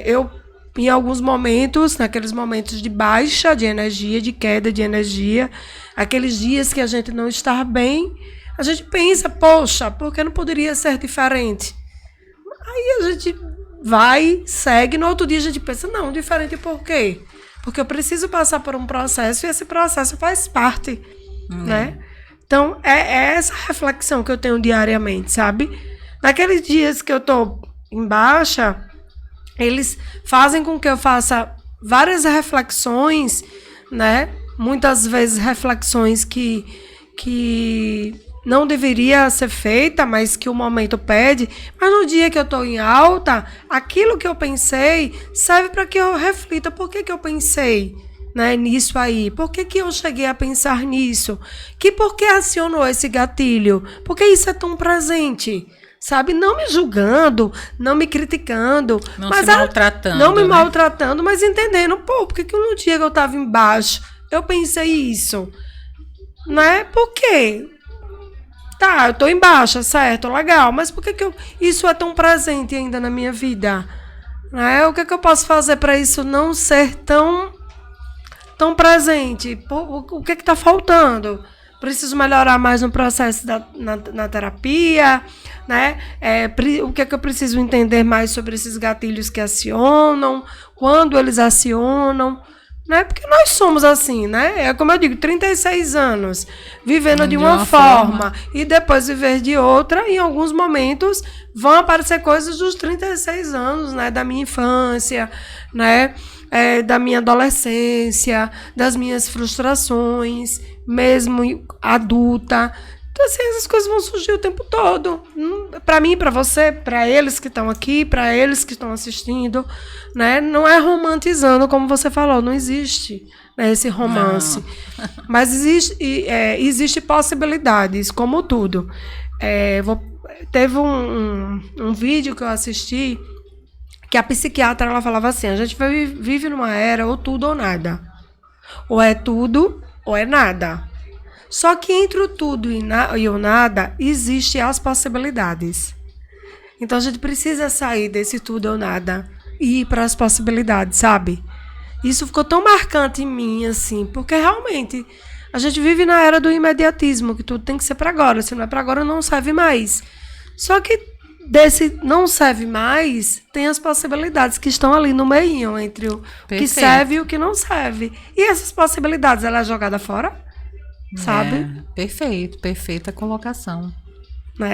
Speaker 1: eu, em alguns momentos, naqueles momentos de baixa de energia, de queda de energia, aqueles dias que a gente não está bem, a gente pensa, poxa, por que não poderia ser diferente? Aí a gente vai, segue, no outro dia a gente pensa, não, diferente por quê? Porque eu preciso passar por um processo e esse processo faz parte, né? Então, é essa reflexão que eu tenho diariamente, sabe? Naqueles dias que eu tô em baixa, eles fazem com que eu faça várias reflexões, né? Muitas vezes reflexões que não deveria ser feita, mas que o momento pede. Mas no dia que eu estou em alta, aquilo que eu pensei serve para que eu reflita. Por que eu pensei, né, nisso aí? Por que eu cheguei a pensar nisso? Por que acionou esse gatilho? Por que isso é tão presente? Sabe? Não me julgando, não me criticando.
Speaker 2: Não se maltratando.
Speaker 1: Não me maltratando, mas entendendo. Pô, por que no dia que eu estava embaixo, eu pensei isso? Né? Por quê? Tá, eu tô em baixa, certo, legal, mas por que isso é tão presente ainda na minha vida? Né? O que eu posso fazer para isso não ser tão presente? O que tá faltando? Preciso melhorar mais no processo na terapia, né? O que eu preciso entender mais sobre esses gatilhos que acionam, quando eles acionam, né? Porque nós somos assim, né? É como eu digo, 36 anos, vivendo de uma forma e depois viver de outra, e em alguns momentos vão aparecer coisas dos 36 anos, né? Da minha infância, né? Da minha adolescência, das minhas frustrações, mesmo adulta. Então, assim, essas coisas vão surgir o tempo todo. Para mim, para você, para eles que estão aqui, para eles que estão assistindo, né? Não é romantizando, como você falou, não existe, né, esse romance. Não. Mas existe possibilidades, como tudo. Teve um vídeo que eu assisti que a psiquiatra ela falava assim: a gente vive numa era ou tudo ou nada. Ou é tudo ou é nada. Só que entre o tudo e o nada, existem as possibilidades. Então, a gente precisa sair desse tudo ou nada e ir para as possibilidades, sabe? Isso ficou tão marcante em mim, assim, porque realmente a gente vive na era do imediatismo, que tudo tem que ser para agora. Se não é para agora, não serve mais. Só que desse não serve mais, tem as possibilidades que estão ali no meio, entre o que serve e o que não serve. E essas possibilidades, ela é jogada fora? Sabe?
Speaker 2: Perfeito, perfeita colocação.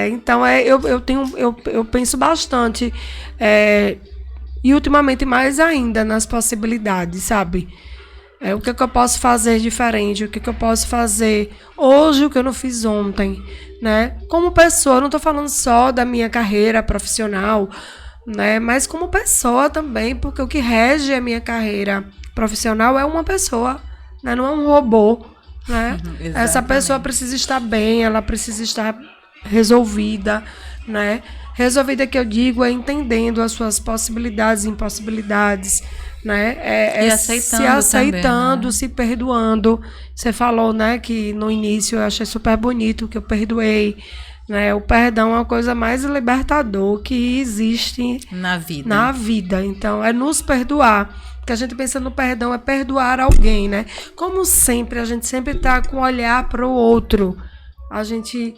Speaker 1: Então, eu penso bastante, e ultimamente mais ainda nas possibilidades, sabe? O que eu posso fazer diferente, o que eu posso fazer hoje, o que eu não fiz ontem, né? Como pessoa, eu não estou falando só da minha carreira profissional, né? Mas como pessoa também, porque o que rege a minha carreira profissional é uma pessoa, né? Não é um robô. Né? Essa pessoa precisa estar bem, ela precisa estar resolvida, né? Resolvida, que eu digo, é entendendo as suas possibilidades e impossibilidades, né?
Speaker 2: E aceitando
Speaker 1: se aceitando,
Speaker 2: também, né?
Speaker 1: Se perdoando. Você falou, né, que no início eu achei super bonito que eu perdoei, né? O perdão é uma coisa mais libertador que existe
Speaker 2: na vida.
Speaker 1: Então, é nos perdoar. Que a gente pensa no perdão é perdoar alguém, né? Como sempre, a gente sempre está com o olhar para o outro. A gente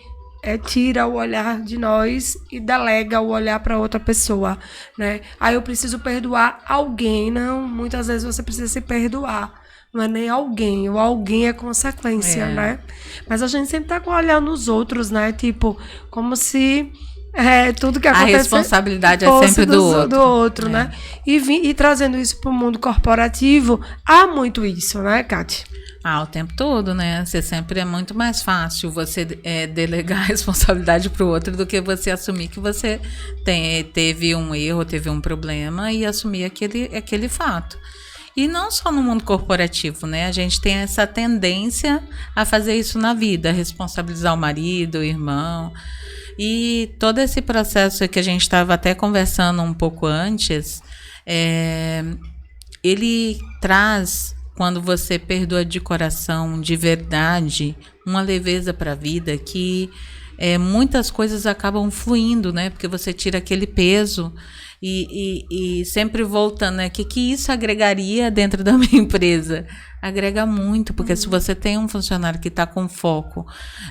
Speaker 1: tira o olhar de nós e delega o olhar para outra pessoa, né? Aí eu preciso perdoar alguém. Não, muitas vezes você precisa se perdoar. Não é nem alguém. O alguém é consequência, né? Mas a gente sempre está com o olhar nos outros, né? Tipo, como se... tudo que acontece,
Speaker 2: a responsabilidade é sempre do
Speaker 1: outro, né? E trazendo isso para o mundo corporativo, há muito isso, né, Kátia?
Speaker 2: O tempo todo, né? Você sempre é muito mais fácil você delegar a responsabilidade para o outro do que você assumir que você teve um erro, teve um problema e assumir aquele fato. E não só no mundo corporativo, né? A gente tem essa tendência a fazer isso na vida, responsabilizar o marido, o irmão. E todo esse processo que a gente estava até conversando um pouco antes, ele traz, quando você perdoa de coração, de verdade, uma leveza para a vida que muitas coisas acabam fluindo, né? Porque você tira aquele peso e sempre voltando, né? Que isso agregaria dentro da minha empresa? Agrega muito, porque se você tem um funcionário que está com foco,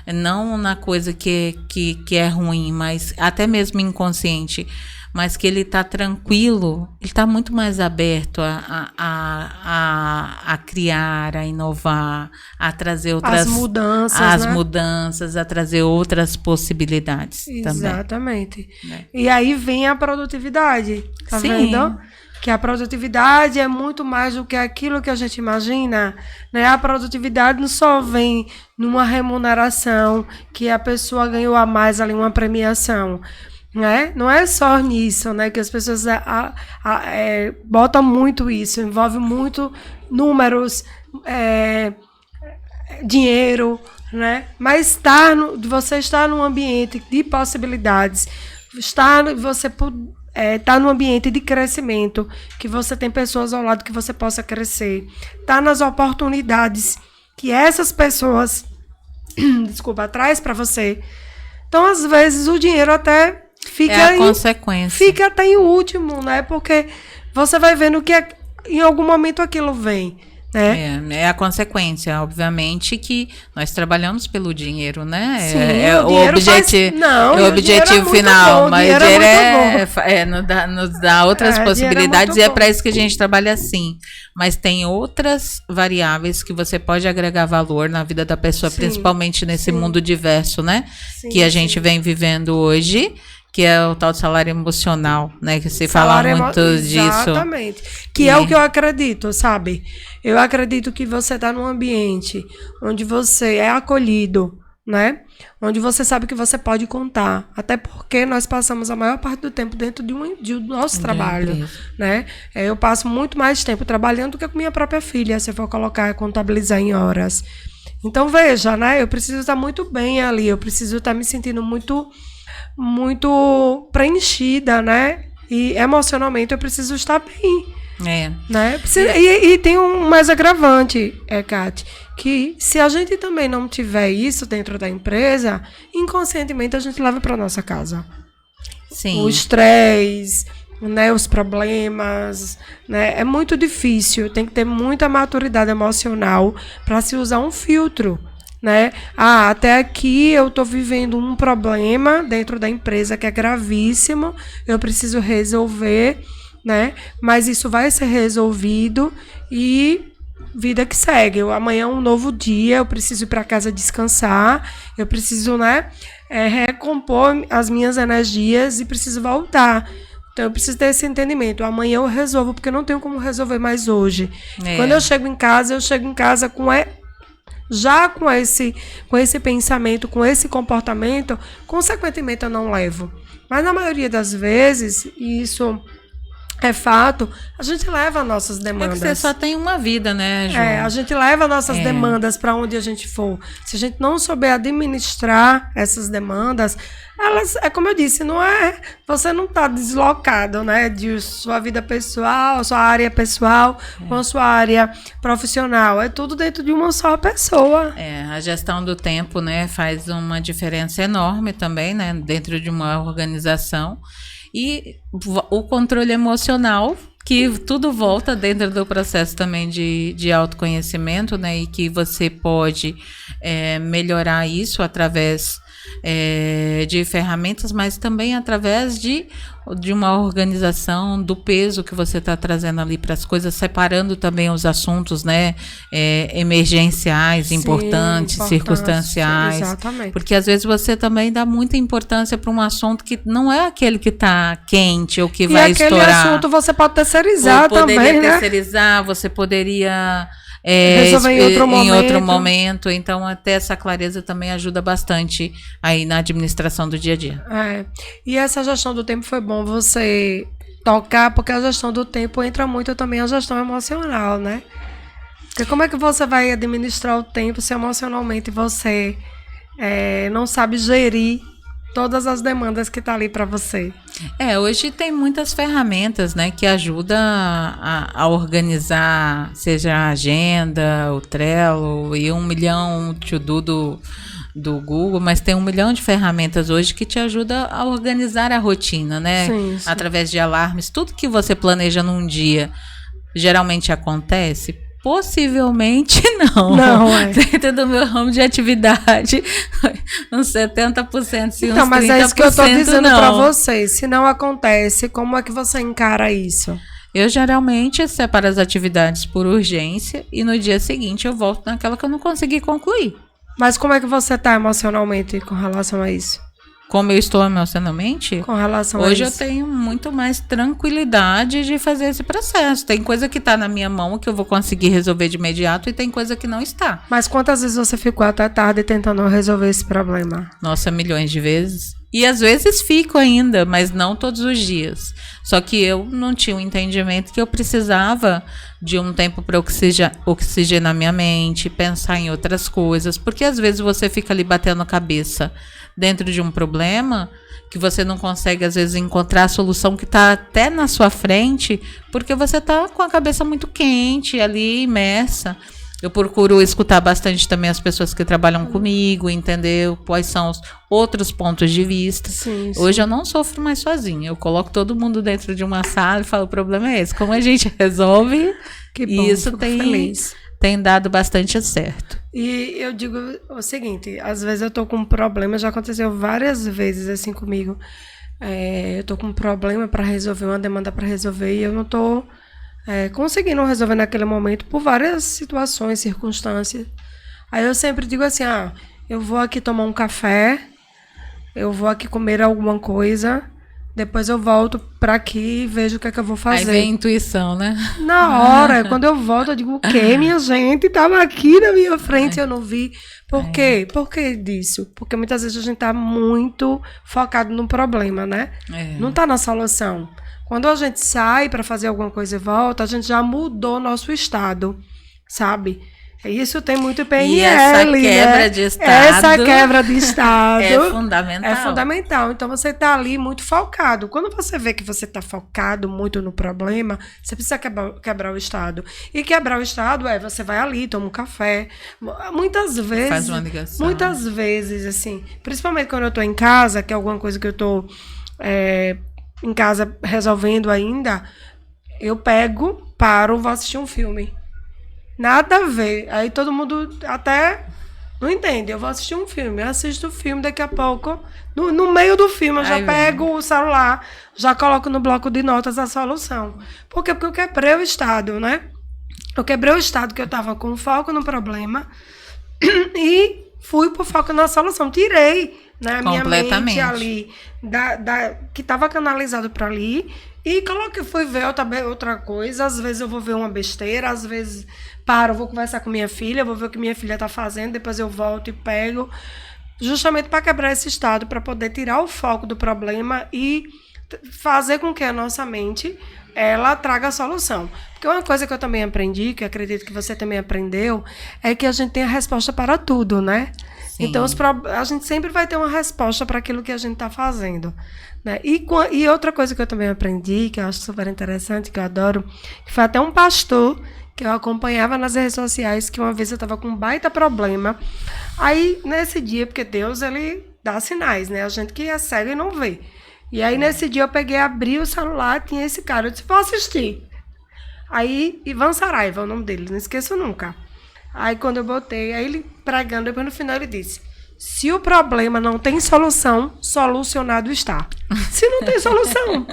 Speaker 2: não na coisa que é ruim, mas até mesmo inconsciente, mas que ele está tranquilo, ele está muito mais aberto a criar, a inovar, a trazer outras mudanças, a trazer outras possibilidades.
Speaker 1: Exatamente.
Speaker 2: Também.
Speaker 1: E aí vem a produtividade, tá vendo? Que a produtividade é muito mais do que aquilo que a gente imagina, né? A produtividade não só vem numa remuneração, que a pessoa ganhou a mais ali, uma premiação, né? Não é só nisso, né? Que as pessoas botam muito isso, envolve muito números, dinheiro, né? Mas você estar num ambiente de possibilidades, tá num ambiente de crescimento, que você tem pessoas ao lado que você possa crescer. Tá nas oportunidades que essas pessoas, traz para você. Então, às vezes, o dinheiro até fica
Speaker 2: consequência.
Speaker 1: Fica até em último, né? Porque você vai vendo que em algum momento aquilo vem.
Speaker 2: É a consequência, obviamente, que nós trabalhamos pelo dinheiro, né?
Speaker 1: Sim,
Speaker 2: o objetivo final, mas o dinheiro nos dá outras possibilidades e é para isso que a gente trabalha assim. Mas tem outras variáveis que você pode agregar valor na vida da pessoa, principalmente nesse mundo diverso, né? Que a gente vem vivendo hoje. Que é o tal de salário emocional, né? Que se fala muito disso.
Speaker 1: Exatamente. Que é o que eu acredito, sabe? Eu acredito que você está num ambiente onde você é acolhido, né? Onde você sabe que você pode contar. Até porque nós passamos a maior parte do tempo dentro do nosso trabalho, né? Eu passo muito mais tempo trabalhando do que com minha própria filha, se eu for contabilizar em horas. Então, veja, né? Eu preciso estar muito bem ali. Eu preciso estar me sentindo muito preenchida, né? E emocionalmente eu preciso estar bem. Né? E tem um mais agravante, Kate, que se a gente também não tiver isso dentro da empresa, inconscientemente a gente leva para nossa casa.
Speaker 2: Sim.
Speaker 1: O estresse, né? Os problemas, né? É muito difícil, tem que ter muita maturidade emocional para se usar um filtro. Né? Até aqui eu estou vivendo um problema dentro da empresa que é gravíssimo, eu preciso resolver, né? Mas isso vai ser resolvido e vida que segue. Amanhã é um novo dia, eu preciso ir para casa descansar, eu preciso, né, recompor as minhas energias e preciso voltar. Então, eu preciso ter esse entendimento. Amanhã eu resolvo, porque eu não tenho como resolver mais hoje. Quando eu chego em casa já com esse pensamento, com esse comportamento, consequentemente eu não levo. Mas na maioria das vezes, e isso é fato, a gente leva nossas demandas.
Speaker 2: É que você só tem uma vida, né, Ju?
Speaker 1: A gente leva nossas demandas para onde a gente for. Se a gente não souber administrar essas demandas, elas, é como eu disse, você não está deslocado, né, de sua vida pessoal, sua área pessoal com a sua área profissional. É tudo dentro de uma só pessoa.
Speaker 2: A gestão do tempo, né, faz uma diferença enorme também, né, dentro de uma organização. E o controle emocional, que tudo volta dentro do processo também de autoconhecimento, né? E que você pode melhorar isso através de ferramentas, mas também através de uma organização do peso que você está trazendo ali para as coisas, separando também os assuntos, né, emergenciais, importantes, circunstanciais.
Speaker 1: Exatamente.
Speaker 2: Porque às vezes você também dá muita importância para um assunto que não é aquele que está quente ou que vai estourar.
Speaker 1: E aquele assunto você pode terceirizar também, né?
Speaker 2: Poderia terceirizar, você poderia
Speaker 1: resolver em outro
Speaker 2: momento. Então, até essa clareza também ajuda bastante aí na administração do dia a dia.
Speaker 1: E essa gestão do tempo foi bom você tocar, porque a gestão do tempo entra muito também a gestão emocional, né? Porque como é que você vai administrar o tempo se emocionalmente você não sabe gerir todas as demandas que tá ali para você?
Speaker 2: Hoje tem muitas ferramentas, né, que ajudam a organizar, seja a agenda, o Trello e 1 milhão to-do do Google, mas tem 1 milhão de ferramentas hoje que te ajudam a organizar a rotina, né?
Speaker 1: Sim.
Speaker 2: Através de alarmes, tudo que você planeja num dia geralmente acontece. Possivelmente não.
Speaker 1: Não, é.
Speaker 2: Dentro do meu ramo de atividade, uns 70%, sim,
Speaker 1: Então,
Speaker 2: uns 30%
Speaker 1: mas é isso que eu tô dizendo
Speaker 2: não.
Speaker 1: pra vocês. Se não acontece, como é que você encara isso?
Speaker 2: Eu geralmente separo as atividades por urgência e no dia seguinte eu volto naquela que eu não consegui concluir.
Speaker 1: Mas como é que você tá emocionalmente com relação a isso?
Speaker 2: Como eu estou emocionalmente,
Speaker 1: Com relação a
Speaker 2: hoje eu
Speaker 1: isso?
Speaker 2: tenho muito mais tranquilidade de fazer esse processo. Tem coisa que está na minha mão que eu vou conseguir resolver de imediato e tem coisa que não está.
Speaker 1: Mas quantas vezes você ficou até tarde tentando resolver esse problema?
Speaker 2: Nossa, milhões de vezes. E às vezes fico ainda, mas não todos os dias. Só que eu não tinha um entendimento que eu precisava de um tempo para oxigenar minha mente, pensar em outras coisas. Porque às vezes você fica ali batendo a cabeça dentro de um problema que você não consegue, às vezes, encontrar a solução que está até na sua frente, porque você está com a cabeça muito quente, ali, imersa. Eu procuro escutar bastante também as pessoas que trabalham comigo, entender quais são os outros pontos de vista.
Speaker 1: Sim, sim.
Speaker 2: Hoje eu não sofro mais sozinha. Eu coloco todo mundo dentro de uma sala e falo, o problema é esse. Como a gente resolve,
Speaker 1: Que bom,
Speaker 2: isso
Speaker 1: fico feliz.
Speaker 2: tem dado bastante certo.
Speaker 1: E eu digo o seguinte, às vezes eu tô com um problema, já aconteceu várias vezes assim comigo. Eu tô com um problema para resolver, uma demanda para resolver, e eu não tô conseguindo resolver naquele momento por várias situações, circunstâncias. Aí eu sempre digo assim, eu vou aqui tomar um café, eu vou aqui comer alguma coisa, depois eu volto para aqui e vejo o que é que eu vou fazer.
Speaker 2: Aí vem a intuição, né?
Speaker 1: Na hora, quando eu volto, eu digo, o quê, minha gente? Tava aqui na minha frente, eu não vi. Por quê? Por que disso? Porque muitas vezes a gente tá muito focado no problema, né? Não tá na solução. Quando a gente sai para fazer alguma coisa e volta, a gente já mudou nosso estado, sabe? Isso tem muito PNL,
Speaker 2: e essa quebra,
Speaker 1: né?
Speaker 2: de estado
Speaker 1: Essa quebra de estado
Speaker 2: é fundamental.
Speaker 1: É fundamental. Então, você está ali muito focado. Quando você vê que você está focado muito no problema, você precisa quebrar o estado. E quebrar o estado você vai ali, toma um café. Muitas vezes...
Speaker 2: Faz uma ligação.
Speaker 1: Muitas vezes, assim, principalmente quando eu estou em casa, que é alguma coisa que eu estou em casa resolvendo ainda, eu paro, vou assistir um filme. Nada a ver. Aí todo mundo até não entende. Eu vou assistir um filme, eu assisto o filme, daqui a pouco, no meio do filme, eu já pego o celular, já coloco no bloco de notas a solução. Por quê? Porque eu quebrei o estado, né? Eu quebrei o estado que eu estava com foco no problema e fui pro foco na solução. Tirei, né, a minha mente ali, que estava canalizado para ali, e fui ver outra coisa. Às vezes eu vou ver uma besteira, às vezes vou conversar com minha filha, vou ver o que minha filha está fazendo, depois eu volto e pego, justamente para quebrar esse estado, para poder tirar o foco do problema e fazer com que a nossa mente ela traga a solução. Porque uma coisa que eu também aprendi, que eu acredito que você também aprendeu, é que a gente tem a resposta para tudo, né? Sim. Então, a gente sempre vai ter uma resposta para aquilo que a gente está fazendo, né? E outra coisa que eu também aprendi, que eu acho super interessante, que eu adoro, que foi até um pastor que eu acompanhava nas redes sociais, que uma vez eu estava com um baita problema. Aí, nesse dia, porque Deus, ele dá sinais, né? A gente que é cego e não vê. E aí, nesse dia, eu peguei, abri o celular, tinha esse cara. Eu disse, vou assistir. Aí, Ivan Saraiva, é o nome dele, não esqueço nunca. Aí, quando eu botei, aí ele pregando, depois no final ele disse, se o problema não tem solução, solucionado está. Se não tem solução,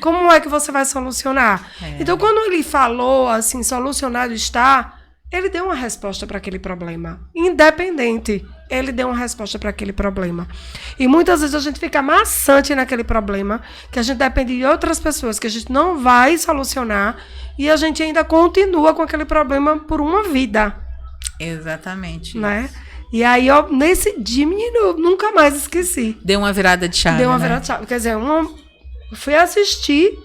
Speaker 1: como é que você vai solucionar? Então, quando ele falou assim, solucionado está, ele deu uma resposta para aquele problema. Independente, ele deu uma resposta para aquele problema. E muitas vezes a gente fica maçante naquele problema, que a gente depende de outras pessoas, que a gente não vai solucionar, e a gente ainda continua com aquele problema por uma vida.
Speaker 2: Exatamente.
Speaker 1: Né? E aí, nesse dia, menino, eu nunca mais esqueci.
Speaker 2: Deu uma virada de chave.
Speaker 1: Deu uma virada de chave. Quer dizer, eu fui assistir,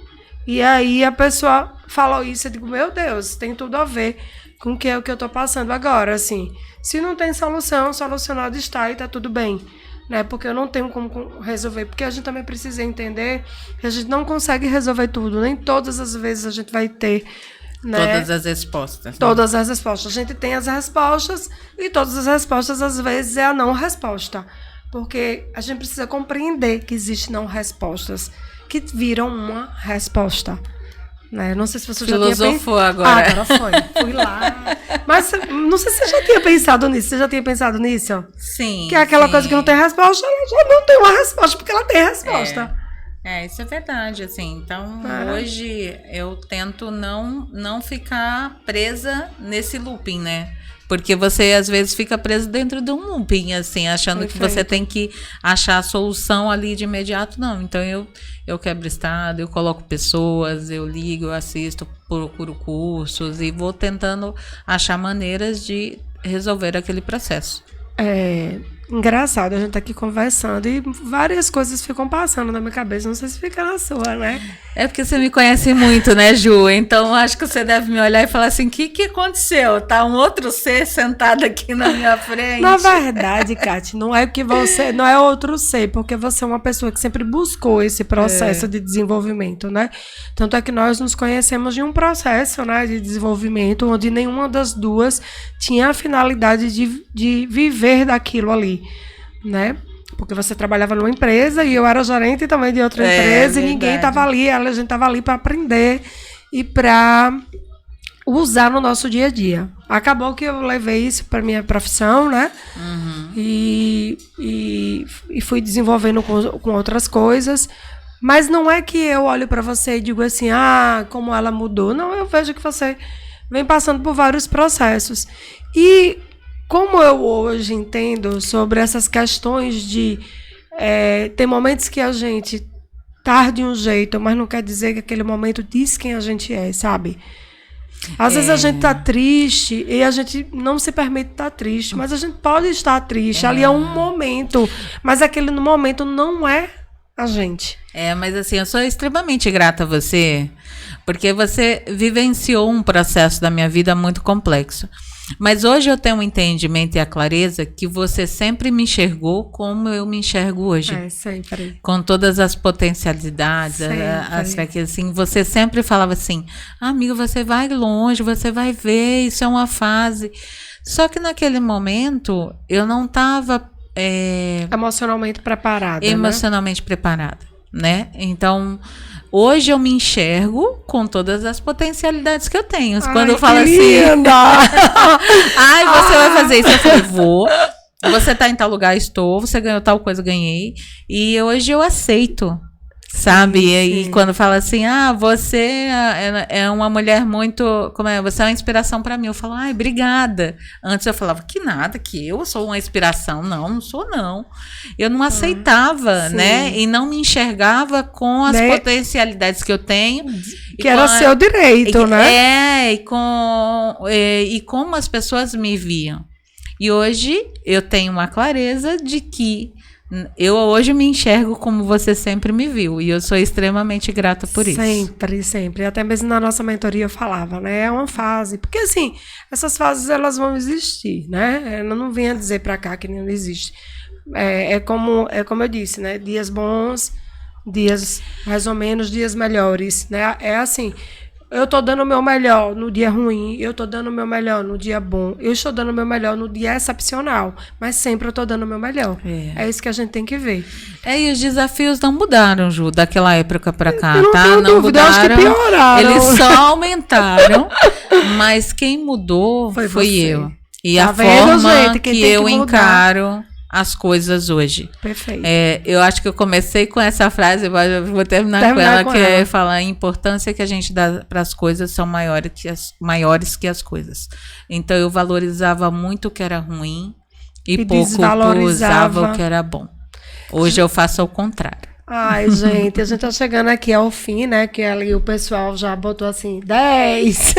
Speaker 1: e aí a pessoa falou isso, eu digo, meu Deus, tem tudo a ver com o que eu estou passando agora, assim. Se não tem solução, solucionado está e está tudo bem, né? Porque eu não tenho como resolver, porque a gente também precisa entender que a gente não consegue resolver tudo, nem todas as vezes a gente vai ter, né,
Speaker 2: todas as respostas. Né?
Speaker 1: Todas as respostas. A gente tem as respostas e todas as respostas, às vezes, é a não resposta. Porque a gente precisa compreender que existem não respostas que viram uma resposta. Né? Não sei se você
Speaker 2: Filosofou
Speaker 1: já tinha
Speaker 2: agora.
Speaker 1: Agora foi. Fui lá. Mas não sei se você já tinha pensado nisso. Você já tinha pensado nisso?
Speaker 2: Sim.
Speaker 1: Que é aquela
Speaker 2: sim.
Speaker 1: coisa que não tem resposta, ela já não tem uma resposta, porque ela tem resposta.
Speaker 2: Isso é verdade, assim. Então, hoje eu tento não ficar presa nesse looping, né? Porque você, às vezes, fica preso dentro de um looping, assim, achando que você tem que achar a solução ali de imediato. Não, então eu quebro estado, eu coloco pessoas, eu ligo, eu assisto, procuro cursos e vou tentando achar maneiras de resolver aquele processo.
Speaker 1: Engraçado, a gente tá aqui conversando e várias coisas ficam passando na minha cabeça. Não sei se fica na sua, né?
Speaker 2: É porque você me conhece muito, né, Ju? Então acho que você deve me olhar e falar assim: o que aconteceu? Tá um outro ser sentado aqui na minha frente.
Speaker 1: Na verdade, Kátia, não é que você não é outro ser, porque você é uma pessoa que sempre buscou esse processo de desenvolvimento, né? Tanto é que nós nos conhecemos de um processo, né, de desenvolvimento, onde nenhuma das duas tinha a finalidade de viver daquilo ali, né? Porque você trabalhava numa empresa e eu era gerente também de outra empresa, e ninguém estava ali, a gente estava ali para aprender e para usar no nosso dia a dia. Acabou que eu levei isso para minha profissão, né? E fui desenvolvendo com outras coisas. Mas não é que eu olho para você e digo assim, como ela mudou. Não, eu vejo que você vem passando por vários processos. E como eu hoje entendo sobre essas questões de... tem momentos que a gente tá de um jeito, mas não quer dizer que aquele momento diz quem a gente é, sabe? Às vezes a gente tá triste e a gente não se permite estar triste, mas a gente pode estar triste. Ali é um momento, mas aquele momento não é a gente.
Speaker 2: Mas assim, eu sou extremamente grata a você, porque você vivenciou um processo da minha vida muito complexo. Mas hoje eu tenho um entendimento e a clareza que você sempre me enxergou como eu me enxergo hoje.
Speaker 1: Sempre.
Speaker 2: Com todas as potencialidades, assim, você sempre falava assim, amigo, você vai longe, você vai ver, isso é uma fase. Só que naquele momento eu não estava
Speaker 1: emocionalmente preparada.
Speaker 2: Emocionalmente preparada, né? Então, hoje eu me enxergo com todas as potencialidades que eu tenho. Quando eu falo assim, você vai fazer isso, eu falei, vou. Você tá em tal lugar, estou. Você ganhou tal coisa, ganhei. E hoje eu aceito, sabe? Sim. E quando fala assim, você é uma mulher muito... Você é uma inspiração para mim. Eu falo, obrigada. Antes eu falava, que nada, que eu sou uma inspiração. Não sou, não. Eu não aceitava, né? E não me enxergava com as potencialidades que eu tenho.
Speaker 1: Que era seu direito, né?
Speaker 2: E como as pessoas me viam. E hoje eu tenho uma clareza de que eu hoje me enxergo como você sempre me viu. E eu sou extremamente grata por isso.
Speaker 1: Sempre, sempre. Até mesmo na nossa mentoria eu falava, né? É uma fase. Porque, assim, essas fases, elas vão existir, né? Eu não venho dizer pra cá que não existe. É como eu disse, né? Dias bons, dias mais ou menos, dias melhores, né? É assim... Eu tô dando o meu melhor no dia ruim, eu tô dando o meu melhor no dia bom, eu estou dando o meu melhor no dia excepcional, mas sempre eu tô dando o meu melhor. É isso que a gente tem que ver.
Speaker 2: E os desafios não mudaram, Ju, daquela época pra cá,
Speaker 1: eu não
Speaker 2: tá?
Speaker 1: Tenho
Speaker 2: não
Speaker 1: dúvida,
Speaker 2: mudaram.
Speaker 1: Eu acho que pioraram.
Speaker 2: Eles só aumentaram, mas quem mudou foi eu. E a forma que eu encaro as coisas hoje.
Speaker 1: Perfeito.
Speaker 2: Eu acho que eu comecei com essa frase, mas eu vou terminar com ela, é falar a importância que a gente dá para as coisas são maiores que as coisas. Então eu valorizava muito o que era ruim e pouco usava o que era bom. Hoje eu faço ao contrário.
Speaker 1: Ai, gente, a gente tá chegando aqui ao fim, né? Que ali o pessoal já botou assim, 10.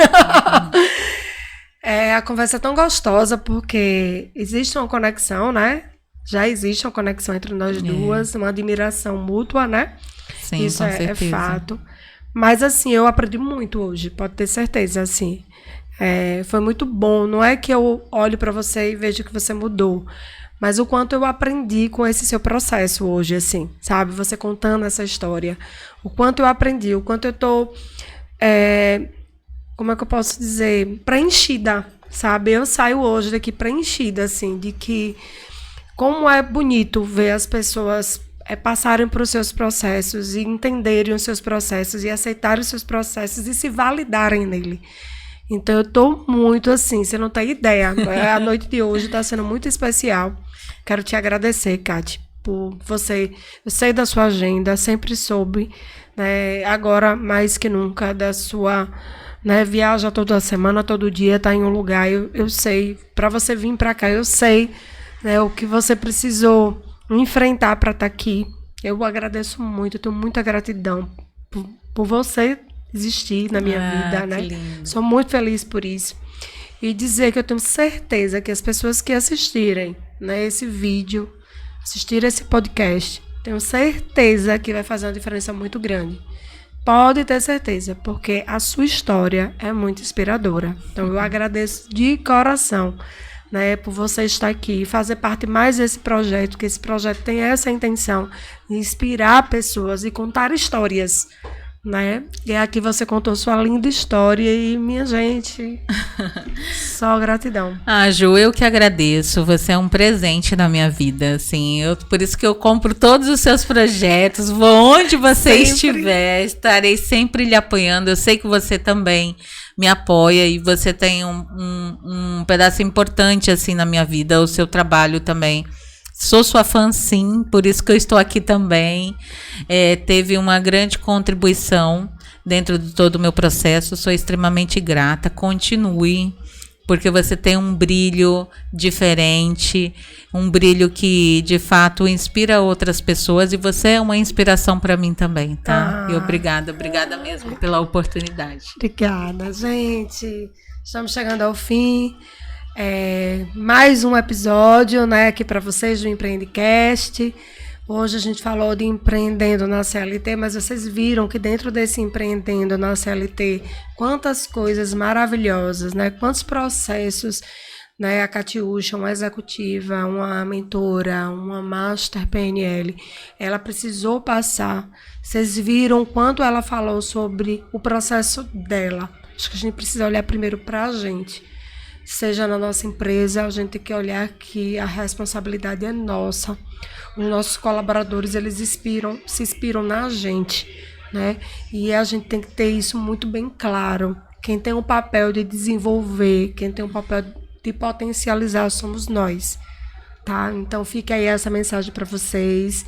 Speaker 1: A conversa é tão gostosa porque existe uma conexão, né? Já existe uma conexão entre nós duas, uma admiração mútua, né?
Speaker 2: Sim,
Speaker 1: isso
Speaker 2: com certeza.
Speaker 1: É fato. Mas, assim, eu aprendi muito hoje, pode ter certeza, assim. Foi muito bom. Não é que eu olho para você e vejo que você mudou, mas o quanto eu aprendi com esse seu processo hoje, assim, sabe? Você contando essa história. O quanto eu aprendi, o quanto eu tô... como é que eu posso dizer? Preenchida, sabe? Eu saio hoje daqui preenchida, assim, de que... Como é bonito ver as pessoas passarem por os seus processos e entenderem os seus processos e aceitarem os seus processos e se validarem nele. Então, eu tô muito assim, você não tem ideia. A noite de hoje está sendo muito especial. Quero te agradecer, Kati, por você. Eu sei da sua agenda, sempre soube, né, agora mais que nunca, da sua, né, viaja toda semana, todo dia, está em um lugar. Eu sei, para você vir para cá, eu sei, né, o que você precisou enfrentar para estar aqui. Eu agradeço muito, eu tenho muita gratidão por você existir na minha vida, né?
Speaker 2: Lindo.
Speaker 1: Sou muito feliz por isso. E dizer que eu tenho certeza que as pessoas que assistirem, né, esse vídeo, assistirem esse podcast, tenho certeza que vai fazer uma diferença muito grande. Pode ter certeza, porque a sua história é muito inspiradora. Então, eu agradeço de coração, né, por você estar aqui, fazer parte mais desse projeto, que esse projeto tem essa intenção de inspirar pessoas e contar histórias, né? E aqui você contou sua linda história e, minha gente, só gratidão.
Speaker 2: Ju, eu que agradeço. Você é um presente na minha vida, assim. Por isso que eu compro todos os seus projetos. Vou onde você estiver, estarei sempre lhe apoiando. Eu sei que você também me apoia e você tem um pedaço importante, assim, na minha vida. O seu trabalho também. Sou sua fã, sim, por isso que eu estou aqui também. Teve uma grande contribuição dentro de todo o meu processo. Sou extremamente grata. Continue, porque você tem um brilho diferente, um brilho que, de fato, inspira outras pessoas. E você é uma inspiração para mim também, tá? E obrigada mesmo pela oportunidade.
Speaker 1: Obrigada, gente. Estamos chegando ao fim. Mais um episódio, né, aqui para vocês do Empreendecast. Hoje a gente falou de empreendendo na CLT, mas vocês viram que dentro desse empreendendo na CLT, quantas coisas maravilhosas, né, quantos processos, né, a Catiúcha, uma executiva, uma mentora, uma Master PNL, ela precisou passar. Vocês viram quanto ela falou sobre o processo dela. Acho que a gente precisa olhar primeiro para a gente. Seja na nossa empresa, a gente tem que olhar que a responsabilidade é nossa. Os nossos colaboradores, eles se inspiram na gente, né? E a gente tem que ter isso muito bem claro. Quem tem o papel de desenvolver, quem tem o papel de potencializar, somos nós, tá? Então fica aí essa mensagem para vocês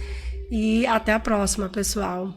Speaker 1: e até a próxima, pessoal.